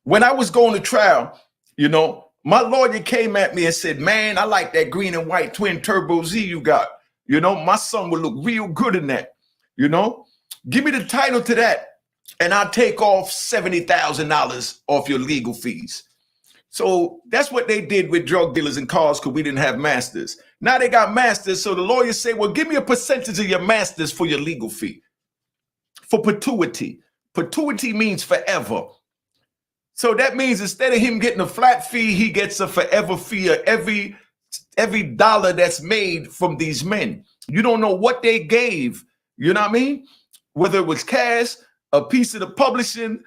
When I was going to trial, you know, my lawyer came at me and said, man, I like that green and white twin turbo Z you got. You know, my son would look real good in that. You know, give me the title to that and I'll take off $70,000 off your legal fees. So that's what they did with drug dealers and cars because we didn't have masters. Now they got masters. So the lawyers say, well, give me a percentage of your masters for your legal fee. For perpetuity. Perpetuity means forever. So that means instead of him getting a flat fee, he gets a forever fee of every dollar that's made from these men. You don't know what they gave. You know what I mean? Whether it was cash, a piece of the publishing,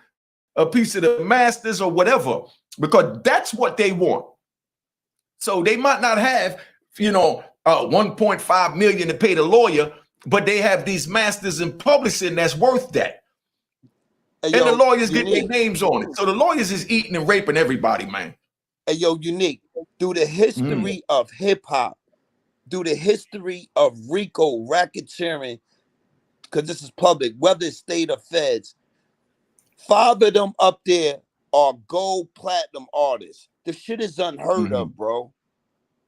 a piece of the masters or whatever, because that's what they want. So they might not have, you know, 1.5 million to pay the lawyer, but they have these masters in publishing that's worth that. Hey, and the lawyers get their names on it. So the lawyers is eating and raping everybody, man. Hey, yo, Unique, through the history of hip hop, through the history of RICO, racketeering, because this is public, whether it's state or feds, 5 of them up there are gold platinum artists. The shit is unheard of, bro.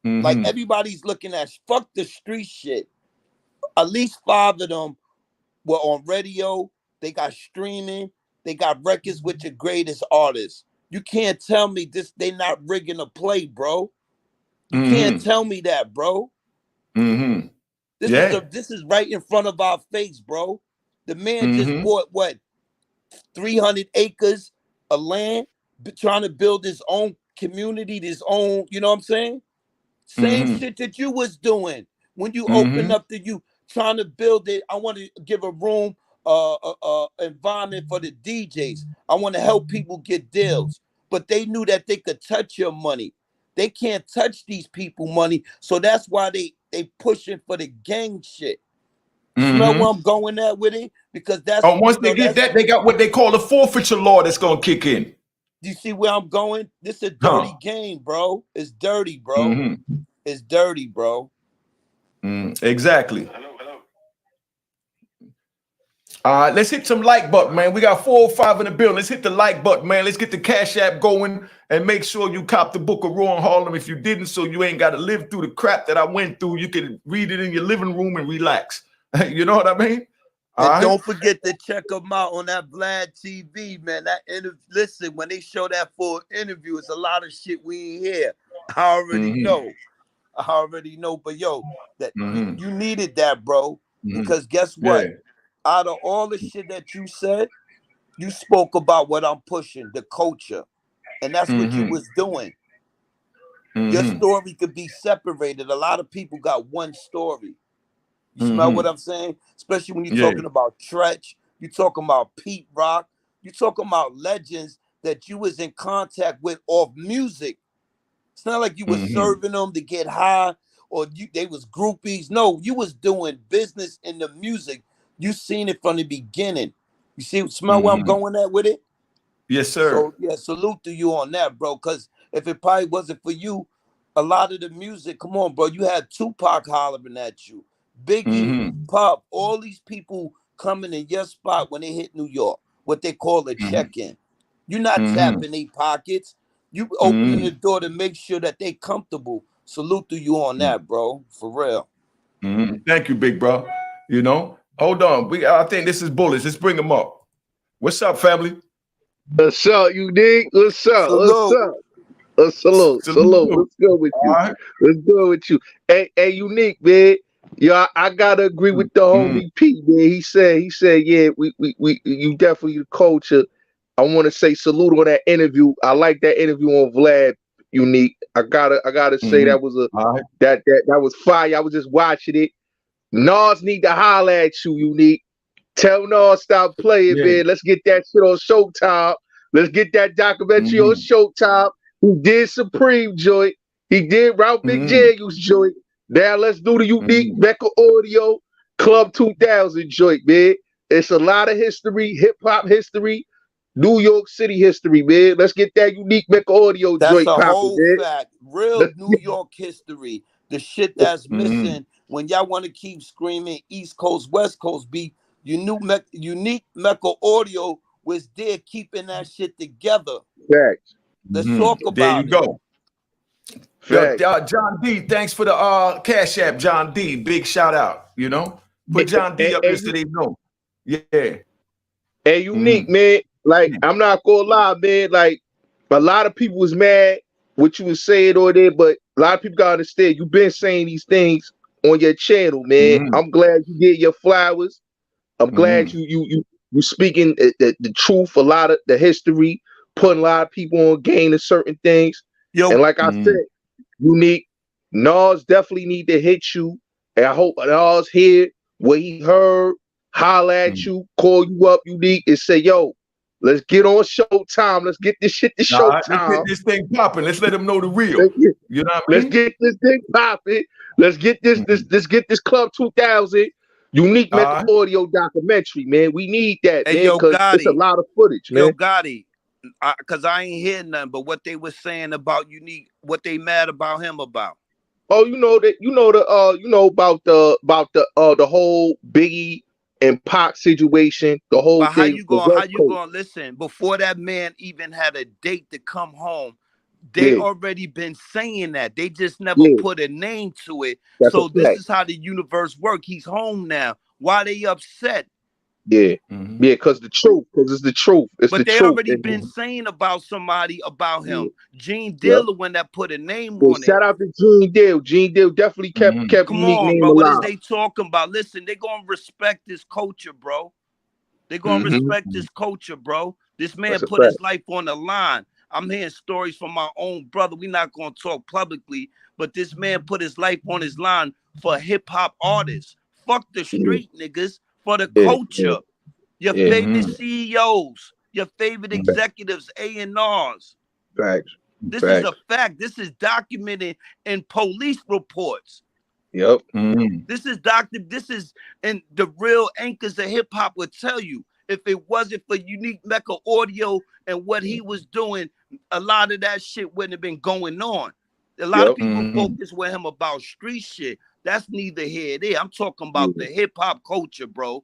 Like everybody's looking at fuck the street shit. At least 5 of them were on radio. They got streaming. They got records with your greatest artists. You can't tell me this. They not rigging a play, bro. You can't tell me that, bro. This is right in front of our face, bro. The man just bought what 300 acres of land, trying to build his own community, his own. You know what I'm saying? Same shit that you was doing when you opened up to you trying to build it. I want to give a room, environment for the DJs. I want to help people get deals, but they knew that they could touch your money. They can't touch these people money, so that's why they pushing for the gang shit. Smell where I'm going at with it? Because that's once they get that, they got what they call the forfeiture law that's gonna kick in. Do you see where I'm going? This is a dirty game, bro. It's dirty, bro. It's dirty, bro. Exactly. Let's hit some like button, man. We got 405 in the building. Let's hit the like button, man. Let's get the Cash App going and make sure you cop the book of Raw and Harlem if you didn't, so you ain't got to live through the crap that I went through. You can read it in your living room and relax. You know what I mean? And don't forget to check them out on that Vlad TV, man. Listen, when they show that full interview, it's a lot of shit we ain't hear. I already know. I already know. But yo, that you needed that, bro. Because guess what? Yeah. Out of all the shit that you said, you spoke about what I'm pushing, the culture. And that's what you was doing. Your story could be separated. A lot of people got one story. You smell what I'm saying? Especially when you're talking about Tretch, you're talking about Pete Rock, you're talking about legends that you was in contact with off music. It's not like you was serving them to get high or they was groupies. No, you was doing business in the music. You seen it from the beginning. You see, smell where I'm going at with it? Yes, sir. So yeah, salute to you on that, bro. Because if it probably wasn't for you, a lot of the music, come on, bro. You had Tupac hollering at you. Biggie, Pop, all these people coming in your spot when they hit New York, what they call a check-in. You're not tapping their pockets. You opening the door to make sure that they comfortable. Salute to you on that, bro. For real. Thank you, big bro. You know, hold on. I think this is Bullets. Let's bring them up. What's up, family? What's up, you dig? What's up? Salute. What's up? Salute. Salute. What's good with All you? right. What's good with you? Hey, Unique, man. Yeah, I gotta agree with the homie P, man. He said, yeah, we you definitely the culture. I want to say salute on that interview. I like that interview on Vlad, Unique. I gotta say that was All right. that was fire. I was just watching it. Nas need to holler at you, Unique. Tell Nas stop playing, Yeah. man. Let's get that shit on Showtime. Let's get that documentary on Showtime. He did Supreme joint. He did Ralph McDaniels joint. Now let's do the Unique Mecca Audio Club 2000 joint, man. It's a lot of history, hip hop history, New York City history, man. Let's get that Unique Mecca Audio That's joint a popping, whole man. fact. Real New York history. The shit that's missing when y'all want to keep screaming East Coast, West Coast beat. Unique Mecca Audio was there keeping that shit together. Facts. Let's talk There you about it. go. Facts. John D, thanks for the Cash App, John D. Big shout out, you know. Put John D up there so they know. Yeah. Hey, Unique, man. Like, I'm not gonna lie, man. Like, a lot of people was mad what you was saying over there, but a lot of people gotta understand you've been saying these things on your channel, man. I'm glad you get your flowers. I'm glad you speaking the truth, a lot of the history, putting a lot of people on game to certain things. Yo, and like I said, Unique, Nas definitely need to hit you. And I hope Nas hear what he heard, holler at you, call you up, Unique, and say, yo, let's get on Showtime. Let's get this shit to Let's Showtime. get this thing popping. Let's let them know the real. You know what I Let's mean? get this thing popping. Let's get this Club 2000 Unique Mecca Audio documentary, man. We need that, hey, man, yo, because it's a Gotti. lot of footage, man. Yo, Gotti. Cause I ain't hear nothing but what they was saying about Unique, what they mad about him about. Oh, about the whole Biggie and Pac situation, the whole But how thing. you The gonna West Coast. listen? Before that man even had a date to come home, they already been saying that. They just never put a name to it. That's so a this fact. is how the universe works. He's home now. Why they upset? Yeah, because it's the truth. It's But the they truth. already been saying about somebody about him. Gene Yep. Dealer, when that put a name Well, on it. shout out to Gene Deal. Gene Deal definitely kept Come Unique on, name bro. What is alive. they talking about? Listen, they gonna respect this culture, bro. They gonna respect this culture, bro. This man That's a put fact. his life on the line. I'm hearing stories from my own brother. We're not gonna talk publicly, but this man put his life on his line for hip hop artists. Fuck the street niggas, for the culture. Your favorite CEOs, your favorite executives, A&Rs. Facts. This is a fact. This is documented in police reports. Yep. This is and the real anchors of hip hop would tell you, if it wasn't for Unique Mecca Audio and what he was doing, a lot of that shit wouldn't have been going on. A lot of people focus with him about street shit. That's neither here nor there. I'm talking about the hip hop culture, bro.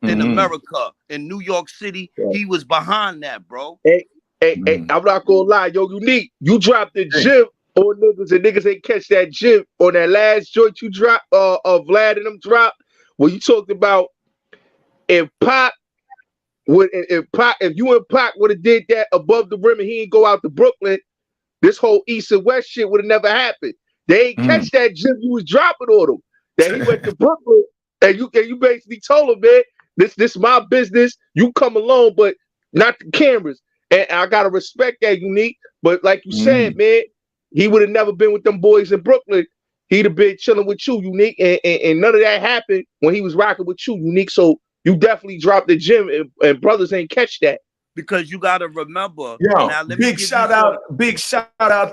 In America, in New York City, he was behind that, bro. Hey, I'm not gonna lie, yo, Unique. You dropped the gym on niggas, and niggas ain't catch that gym on that last joint you dropped, Vlad and them dropped, where you talked about if Pac if you and Pac would have did that above the rim and he didn't go out to Brooklyn, this whole East and West shit would have never happened. They ain't catch that gym you was dropping on him. That he went to Brooklyn and you basically told him, man, this my business. You come along, but not the cameras. And I gotta respect that, Unique. But like you said, man, he would have never been with them boys in Brooklyn. He'd have been chilling with you, Unique, and none of that happened when he was rocking with you, Unique. So you definitely dropped the gym, and brothers ain't catch that. Because you gotta remember. Yo, now, big shout out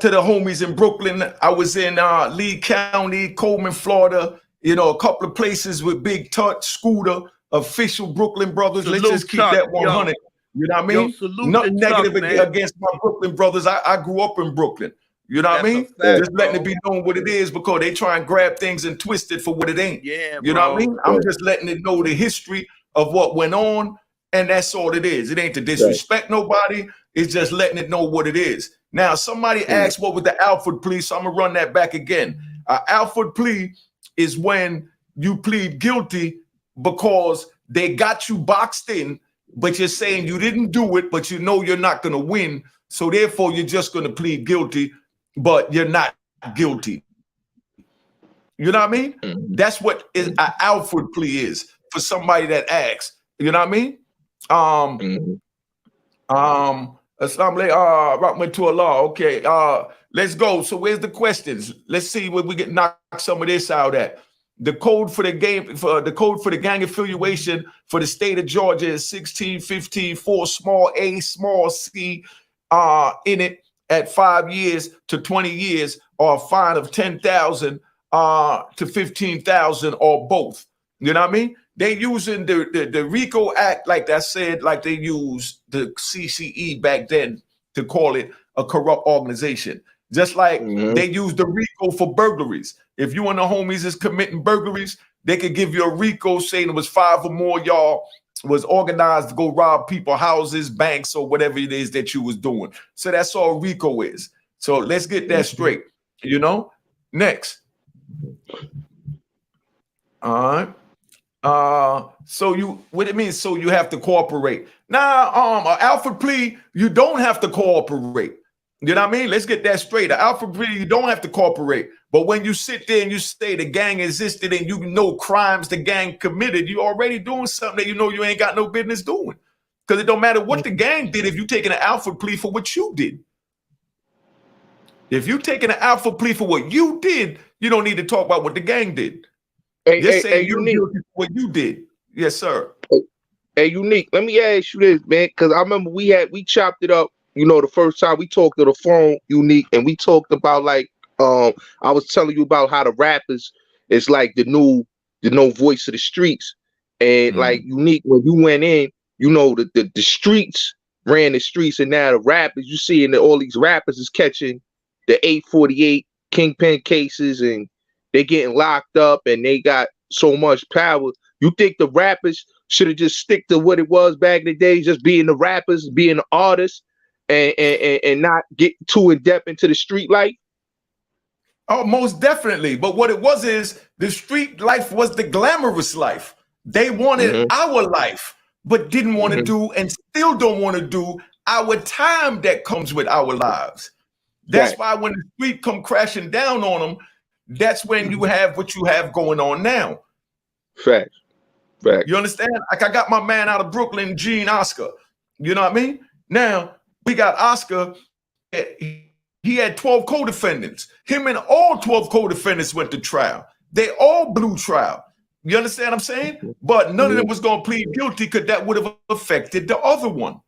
to the homies in Brooklyn. I was in Lee County, Coleman, Florida. You know, a couple of places with Big Touch, Scooter, official Brooklyn brothers. Let's just keep that 100. You know what I mean? Nothing negative against my Brooklyn brothers. I grew up in Brooklyn. You know what I mean? Just letting it be known what it is, because they try and grab things and twist it for what it ain't. Yeah, you know what I mean? I'm just letting it know the history of what went on, and that's all it is. It ain't to disrespect nobody. It's just letting it know what it is. Now, somebody asked what was the Alford plea, so I'm gonna run that back again. Alford plea is when you plead guilty because they got you boxed in but you're saying you didn't do it, but you know you're not going to win. So therefore, you're just going to plead guilty, but you're not guilty. You know what I mean? That's what an Alford plea is for somebody that asks. You know what I mean? Rahman to Allah. Okay, let's go. So where's the questions? Let's see where we get knock some of this out at. The code for the gang affiliation for the state of Georgia is 1615 small a small c in it at 5 years to 20 years or a fine of 10,000 to 15,000 or both. You know what I mean? They using the RICO Act, like I said, like they used the CCE back then to call it a corrupt organization. Just like they used the RICO for burglaries. If you and the homies is committing burglaries, they could give you a RICO saying it was 5 or more y'all was organized to go rob people, houses, banks, or whatever it is that you was doing. So that's all RICO is. So let's get that straight. You know? Next. All right. So what it means? So you have to cooperate. Now, Alford plea, you don't have to cooperate. You know what I mean? Let's get that straight. An Alford plea, you don't have to cooperate. But when you sit there and you say the gang existed and you know crimes the gang committed, you already doing something that you know you ain't got no business doing. Because it don't matter what the gang did if you taking an Alford plea for what you did. If you taking an Alford plea for what you did, you don't need to talk about what the gang did. Just say you're guilty for what you did. Yes, sir. Hey, Unique, let me ask you this, man, because I remember we chopped it up, you know, the first time we talked on the phone, Unique, and we talked about like I was telling you about how the rappers is like the new voice of the streets. And like Unique, when you went in, you know, the streets ran the streets, and now the rappers, you see, that all these rappers is catching the 848 kingpin cases, and they getting locked up, and they got so much power. You think the rappers should have just stick to what it was back in the day, just being the rappers, being the artists, and not get too in depth into the street life? Oh, most definitely. But what it was is the street life was the glamorous life. They wanted our life, but didn't want to do and still don't want to do our time that comes with our lives. That's why when the street come crashing down on them, that's when you have what you have going on now. Facts. You understand? Like I got my man out of Brooklyn, Gene Oscar. You know what I mean? Now we got Oscar. He had 12 co-defendants. Him and all 12 co-defendants went to trial. They all blew trial. You understand what I'm saying? But none of them was going to plead guilty because that would have affected the other one.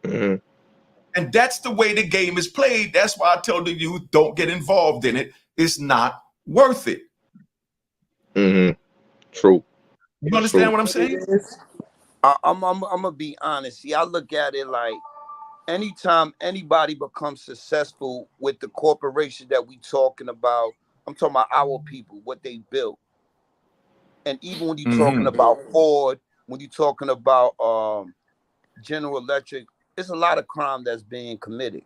And that's the way the game is played. That's why I tell the youth, don't get involved in it. It's not worth it. True. You understand what I'm saying? I'm gonna be honest. See, I look at it like anytime anybody becomes successful with the corporation that we talking about, I'm talking about our people, what they built. And even when you're talking about Ford, when you're talking about General Electric, it's a lot of crime that's being committed.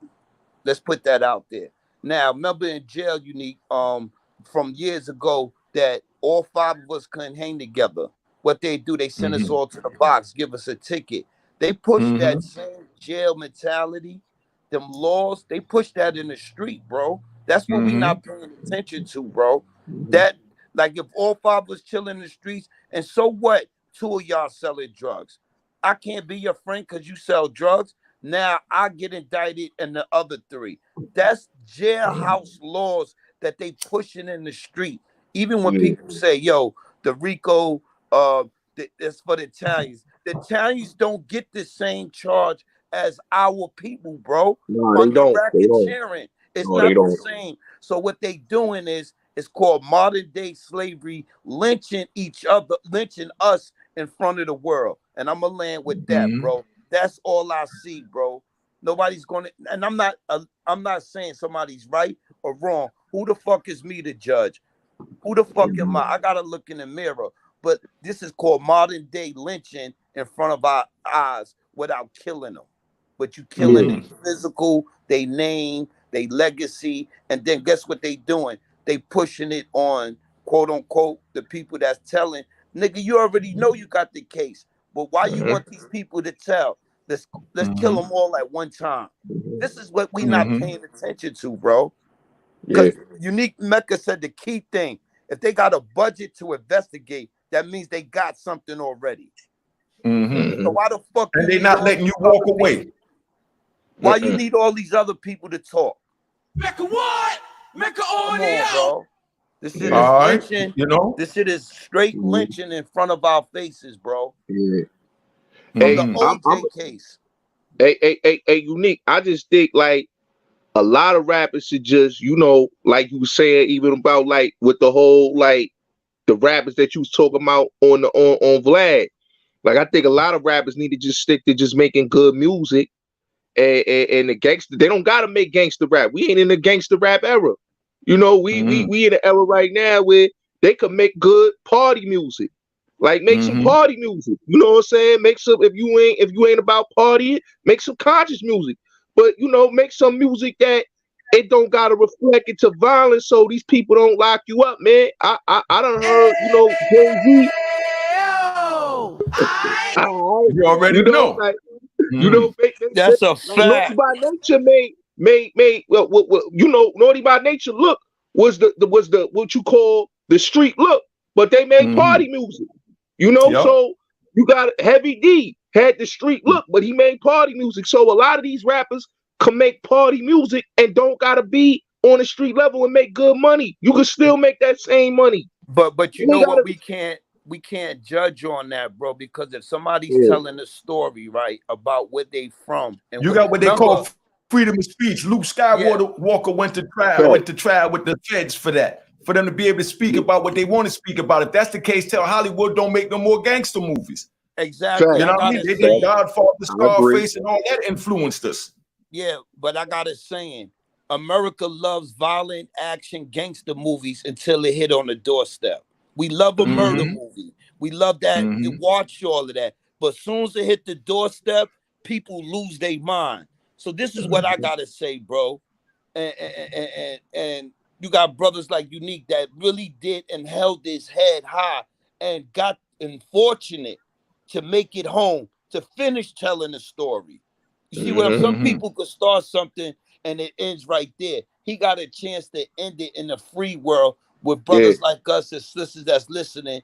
Let's put that out there. Now, remember in jail, Unique, from years ago, that all 5 of us couldn't hang together. What they do, they send us all to the box, give us a ticket. They push that same jail mentality, them laws, they push that in the street, bro. That's what we not paying attention to, bro. That, like, if all 5 was chilling in the streets, and so what? 2 of y'all selling drugs. I can't be your friend because you sell drugs. Now I get indicted and the other 3. That's jailhouse laws that they pushing in the street. Even when people say, yo, the RICO, it's for the Italians. The Italians don't get the same charge as our people, bro. No, they don't. Racketeering. It's not the same. So what they doing is, it's called modern day slavery, lynching each other, lynching us in front of the world. And I'm gonna land with that, bro. That's all I see, bro. Nobody's gonna, and I'm not saying somebody's right or wrong. Who the fuck is me to judge? Who the fuck am I? I gotta look in the mirror. But this is called modern day lynching in front of our eyes without killing them. But you killing their physical, they name, they legacy, and then guess what they doing? They pushing it on, quote unquote, the people that's telling, nigga, you already know you got the case. But why you want these people to tell? Let's kill them all at one time. This is what we not paying attention to, bro. Because Unique Mecca said the key thing: if they got a budget to investigate, that means they got something already. So why the fuck? And they not letting you walk away. Why you need all these other people to talk? Mecca what? Mecca Come audio. on, bro. This shit is lynching. You know, this shit is straight lynching in front of our faces, bro. Hey, From the OJ case. Hey, Unique. I just think like a lot of rappers should just, you know, like you were saying, even about like with the whole like the rappers that you was talking about on Vlad. Like I think a lot of rappers need to just stick to just making good music, and the gangster. They don't gotta make gangster rap. We ain't in the gangster rap era. You know, we in an era right now where they could make good party music. Like make some party music. You know what I'm saying? Make some if you ain't about partying, make some conscious music. But you know, make some music that it don't gotta reflect into violence so these people don't lock you up, man. I done heard, you know, Jay-Z. You already know. Like, you know, that's a like, fact. Naughty by Nature made well, you know, Naughty by Nature look was the what you call the street look, but they made party music. You know, so you got Heavy D had the street look, but he made party music. So a lot of these rappers can make party music and don't gotta be on the street level and make good money. You can still make that same money. But you know what, we can't judge on that, bro, because if somebody's telling a story, right, about where they from, and you got what they call freedom of speech. Luke Skywalker went to trial with the feds for that, for them to be able to speak about what they want to speak about. If that's the case, tell Hollywood don't make no more gangster movies. Exactly. You know what I mean? They did Godfather, Scarface, and all that influenced us. Yeah, but I got it saying, America loves violent action gangster movies until it hit on the doorstep. We love a murder movie. We love that. You watch all of that. But as soon as it hit the doorstep, people lose their mind. So this is what I gotta say, bro. And you got brothers like Unique that really did and held his head high and got unfortunate to make it home, to finish telling the story. You see what some people could start something and it ends right there. He got a chance to end it in the free world with brothers like us and sisters that's listening,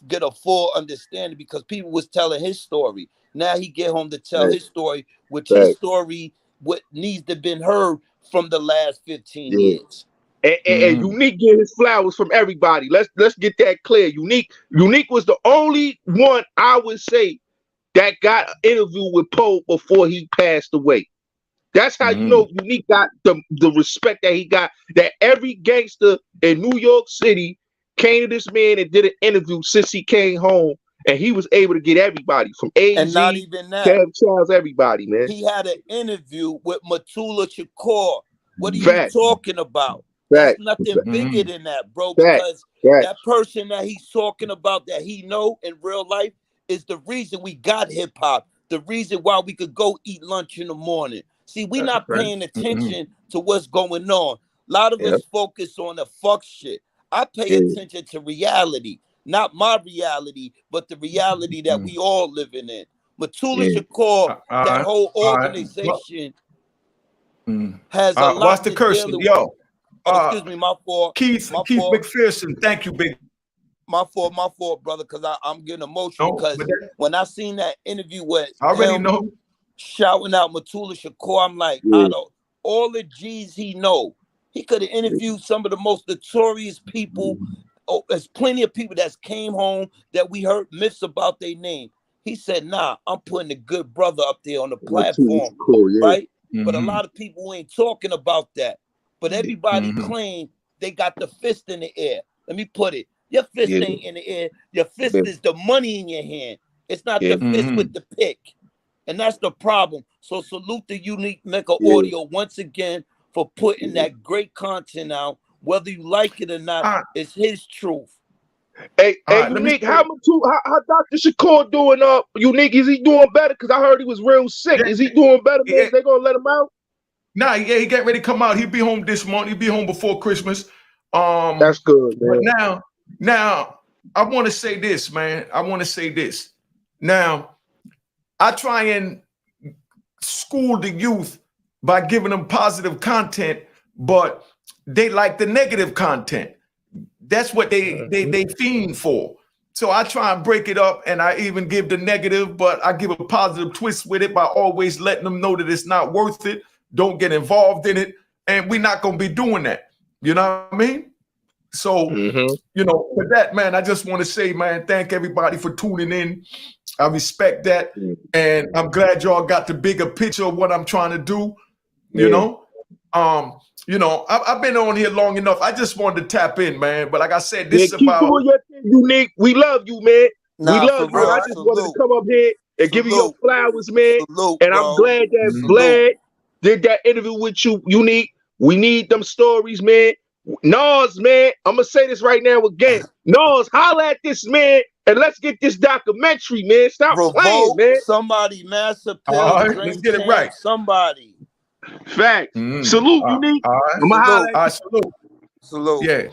get a full understanding, because people was telling his story. Now he get home to tell his story, which his story what needs to been heard from the last 15 years. And Unique get his flowers from everybody. Let's get that clear. Unique was the only one I would say that got an interview with Poe before he passed away. That's how you know Unique got the respect that he got. That every gangster in New York City came to this man and did an interview since he came home, and he was able to get everybody from AZ, and not even that, Kev Charles, everybody, man. He had an interview with Matula Shakur. What are you talking about? That's nothing bigger than that, bro. Because that person that he's talking about that he know in real life is the reason we got hip hop. The reason why we could go eat lunch in the morning. See, we not paying attention to what's going on. A lot of us focus on the fuck shit. I pay attention to reality, not my reality, but the reality that we all living in. Matula Shakur, that whole organization has a lot watch the cursing, yo. Excuse me, my fault. Keith McPherson, thank you, big. My fault, brother, because I'm getting emotional because when I seen that interview with I already know shouting out Matula Shakur, I'm like, out of all the G's he know, he could have interviewed some of the most notorious people. Oh, there's plenty of people that came home that we heard myths about their name. He said, nah, I'm putting a good brother up there on the platform, right? But a lot of people ain't talking about that. But everybody claim they got the fist in the air. Let me put it. Your fist ain't in the air. Your fist is the money in your hand. It's not the fist with the pick. And that's the problem. So salute the Unique Mecca Audio once again for putting that great content out. Whether you like it or not, it's his truth. Hey, Unique, how Dr. Shakur doing up? Unique, is he doing better? Because I heard he was real sick. Is he doing better, man? They gonna let him out? Nah, he getting ready to come out. He'll be home this month. He'll be home before Christmas. That's good, man. But now I want to say this, man. I want to say this. Now, I try and school the youth by giving them positive content, but they like the negative content. That's what they fiend for. So I try and break it up, and I even give the negative, but I give a positive twist with it by always letting them know that it's not worth it. Don't get involved in it, and we're not going to be doing that. You know what I mean? So, you know, for that, man, I just want to say, man, thank everybody for tuning in. I respect that, and I'm glad y'all got the bigger picture of what I'm trying to do. You know, I've been on here long enough. I just wanted to tap in, man. But like I said, this is keep about doing your thing, Unique. We love you, man. Nah, we love for you. real, I just wanted to come up here and give you your flowers, man. And I'm glad that Vlad did that interview with you, Unique. We need them stories, man. Nas, man, I'm gonna say this right now again. Nas, holla at this man and let's get this documentary, man. Stop playing, man. Somebody, Master Pill, all right, let's get it right. Somebody. Facts. Salute, Unique. All right. I'm gonna holla at salute. Salute. Yeah.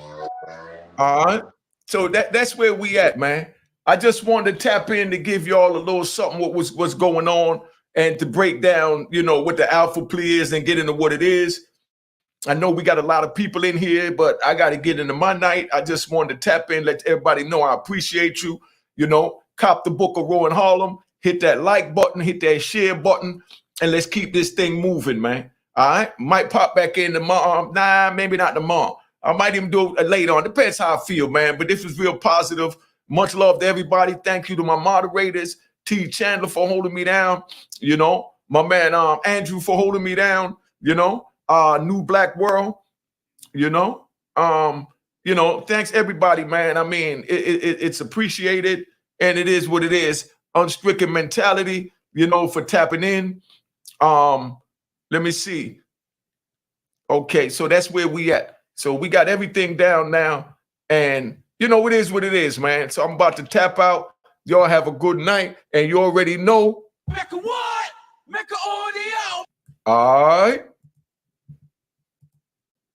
All right. So that's where we at, man. I just wanted to tap in to give y'all a little something what's going on and to break down, you know, what the Alford plea is and get into what it is. I know we got a lot of people in here, but I got to get into my night. I just wanted to tap in, let everybody know I appreciate you. You know, cop the book of Row in Harlem, hit that like button, hit that share button, and let's keep this thing moving, man. All right, might pop back in tomorrow. Nah, maybe not tomorrow. I might even do it later on. Depends how I feel, man. But this was real positive. Much love to everybody. Thank you to my moderators, T. Chandler for holding me down. You know, my man Andrew for holding me down. You know. New Black World, thanks everybody, man. I mean, it's appreciated and it is what it is. Unstricken mentality, you know, for tapping in. Let me see. Okay, so that's where we at. So we got everything down now and you know, it is what it is, man. So I'm about to tap out. Y'all have a good night and you already know. Make a what? Make a audio. All right.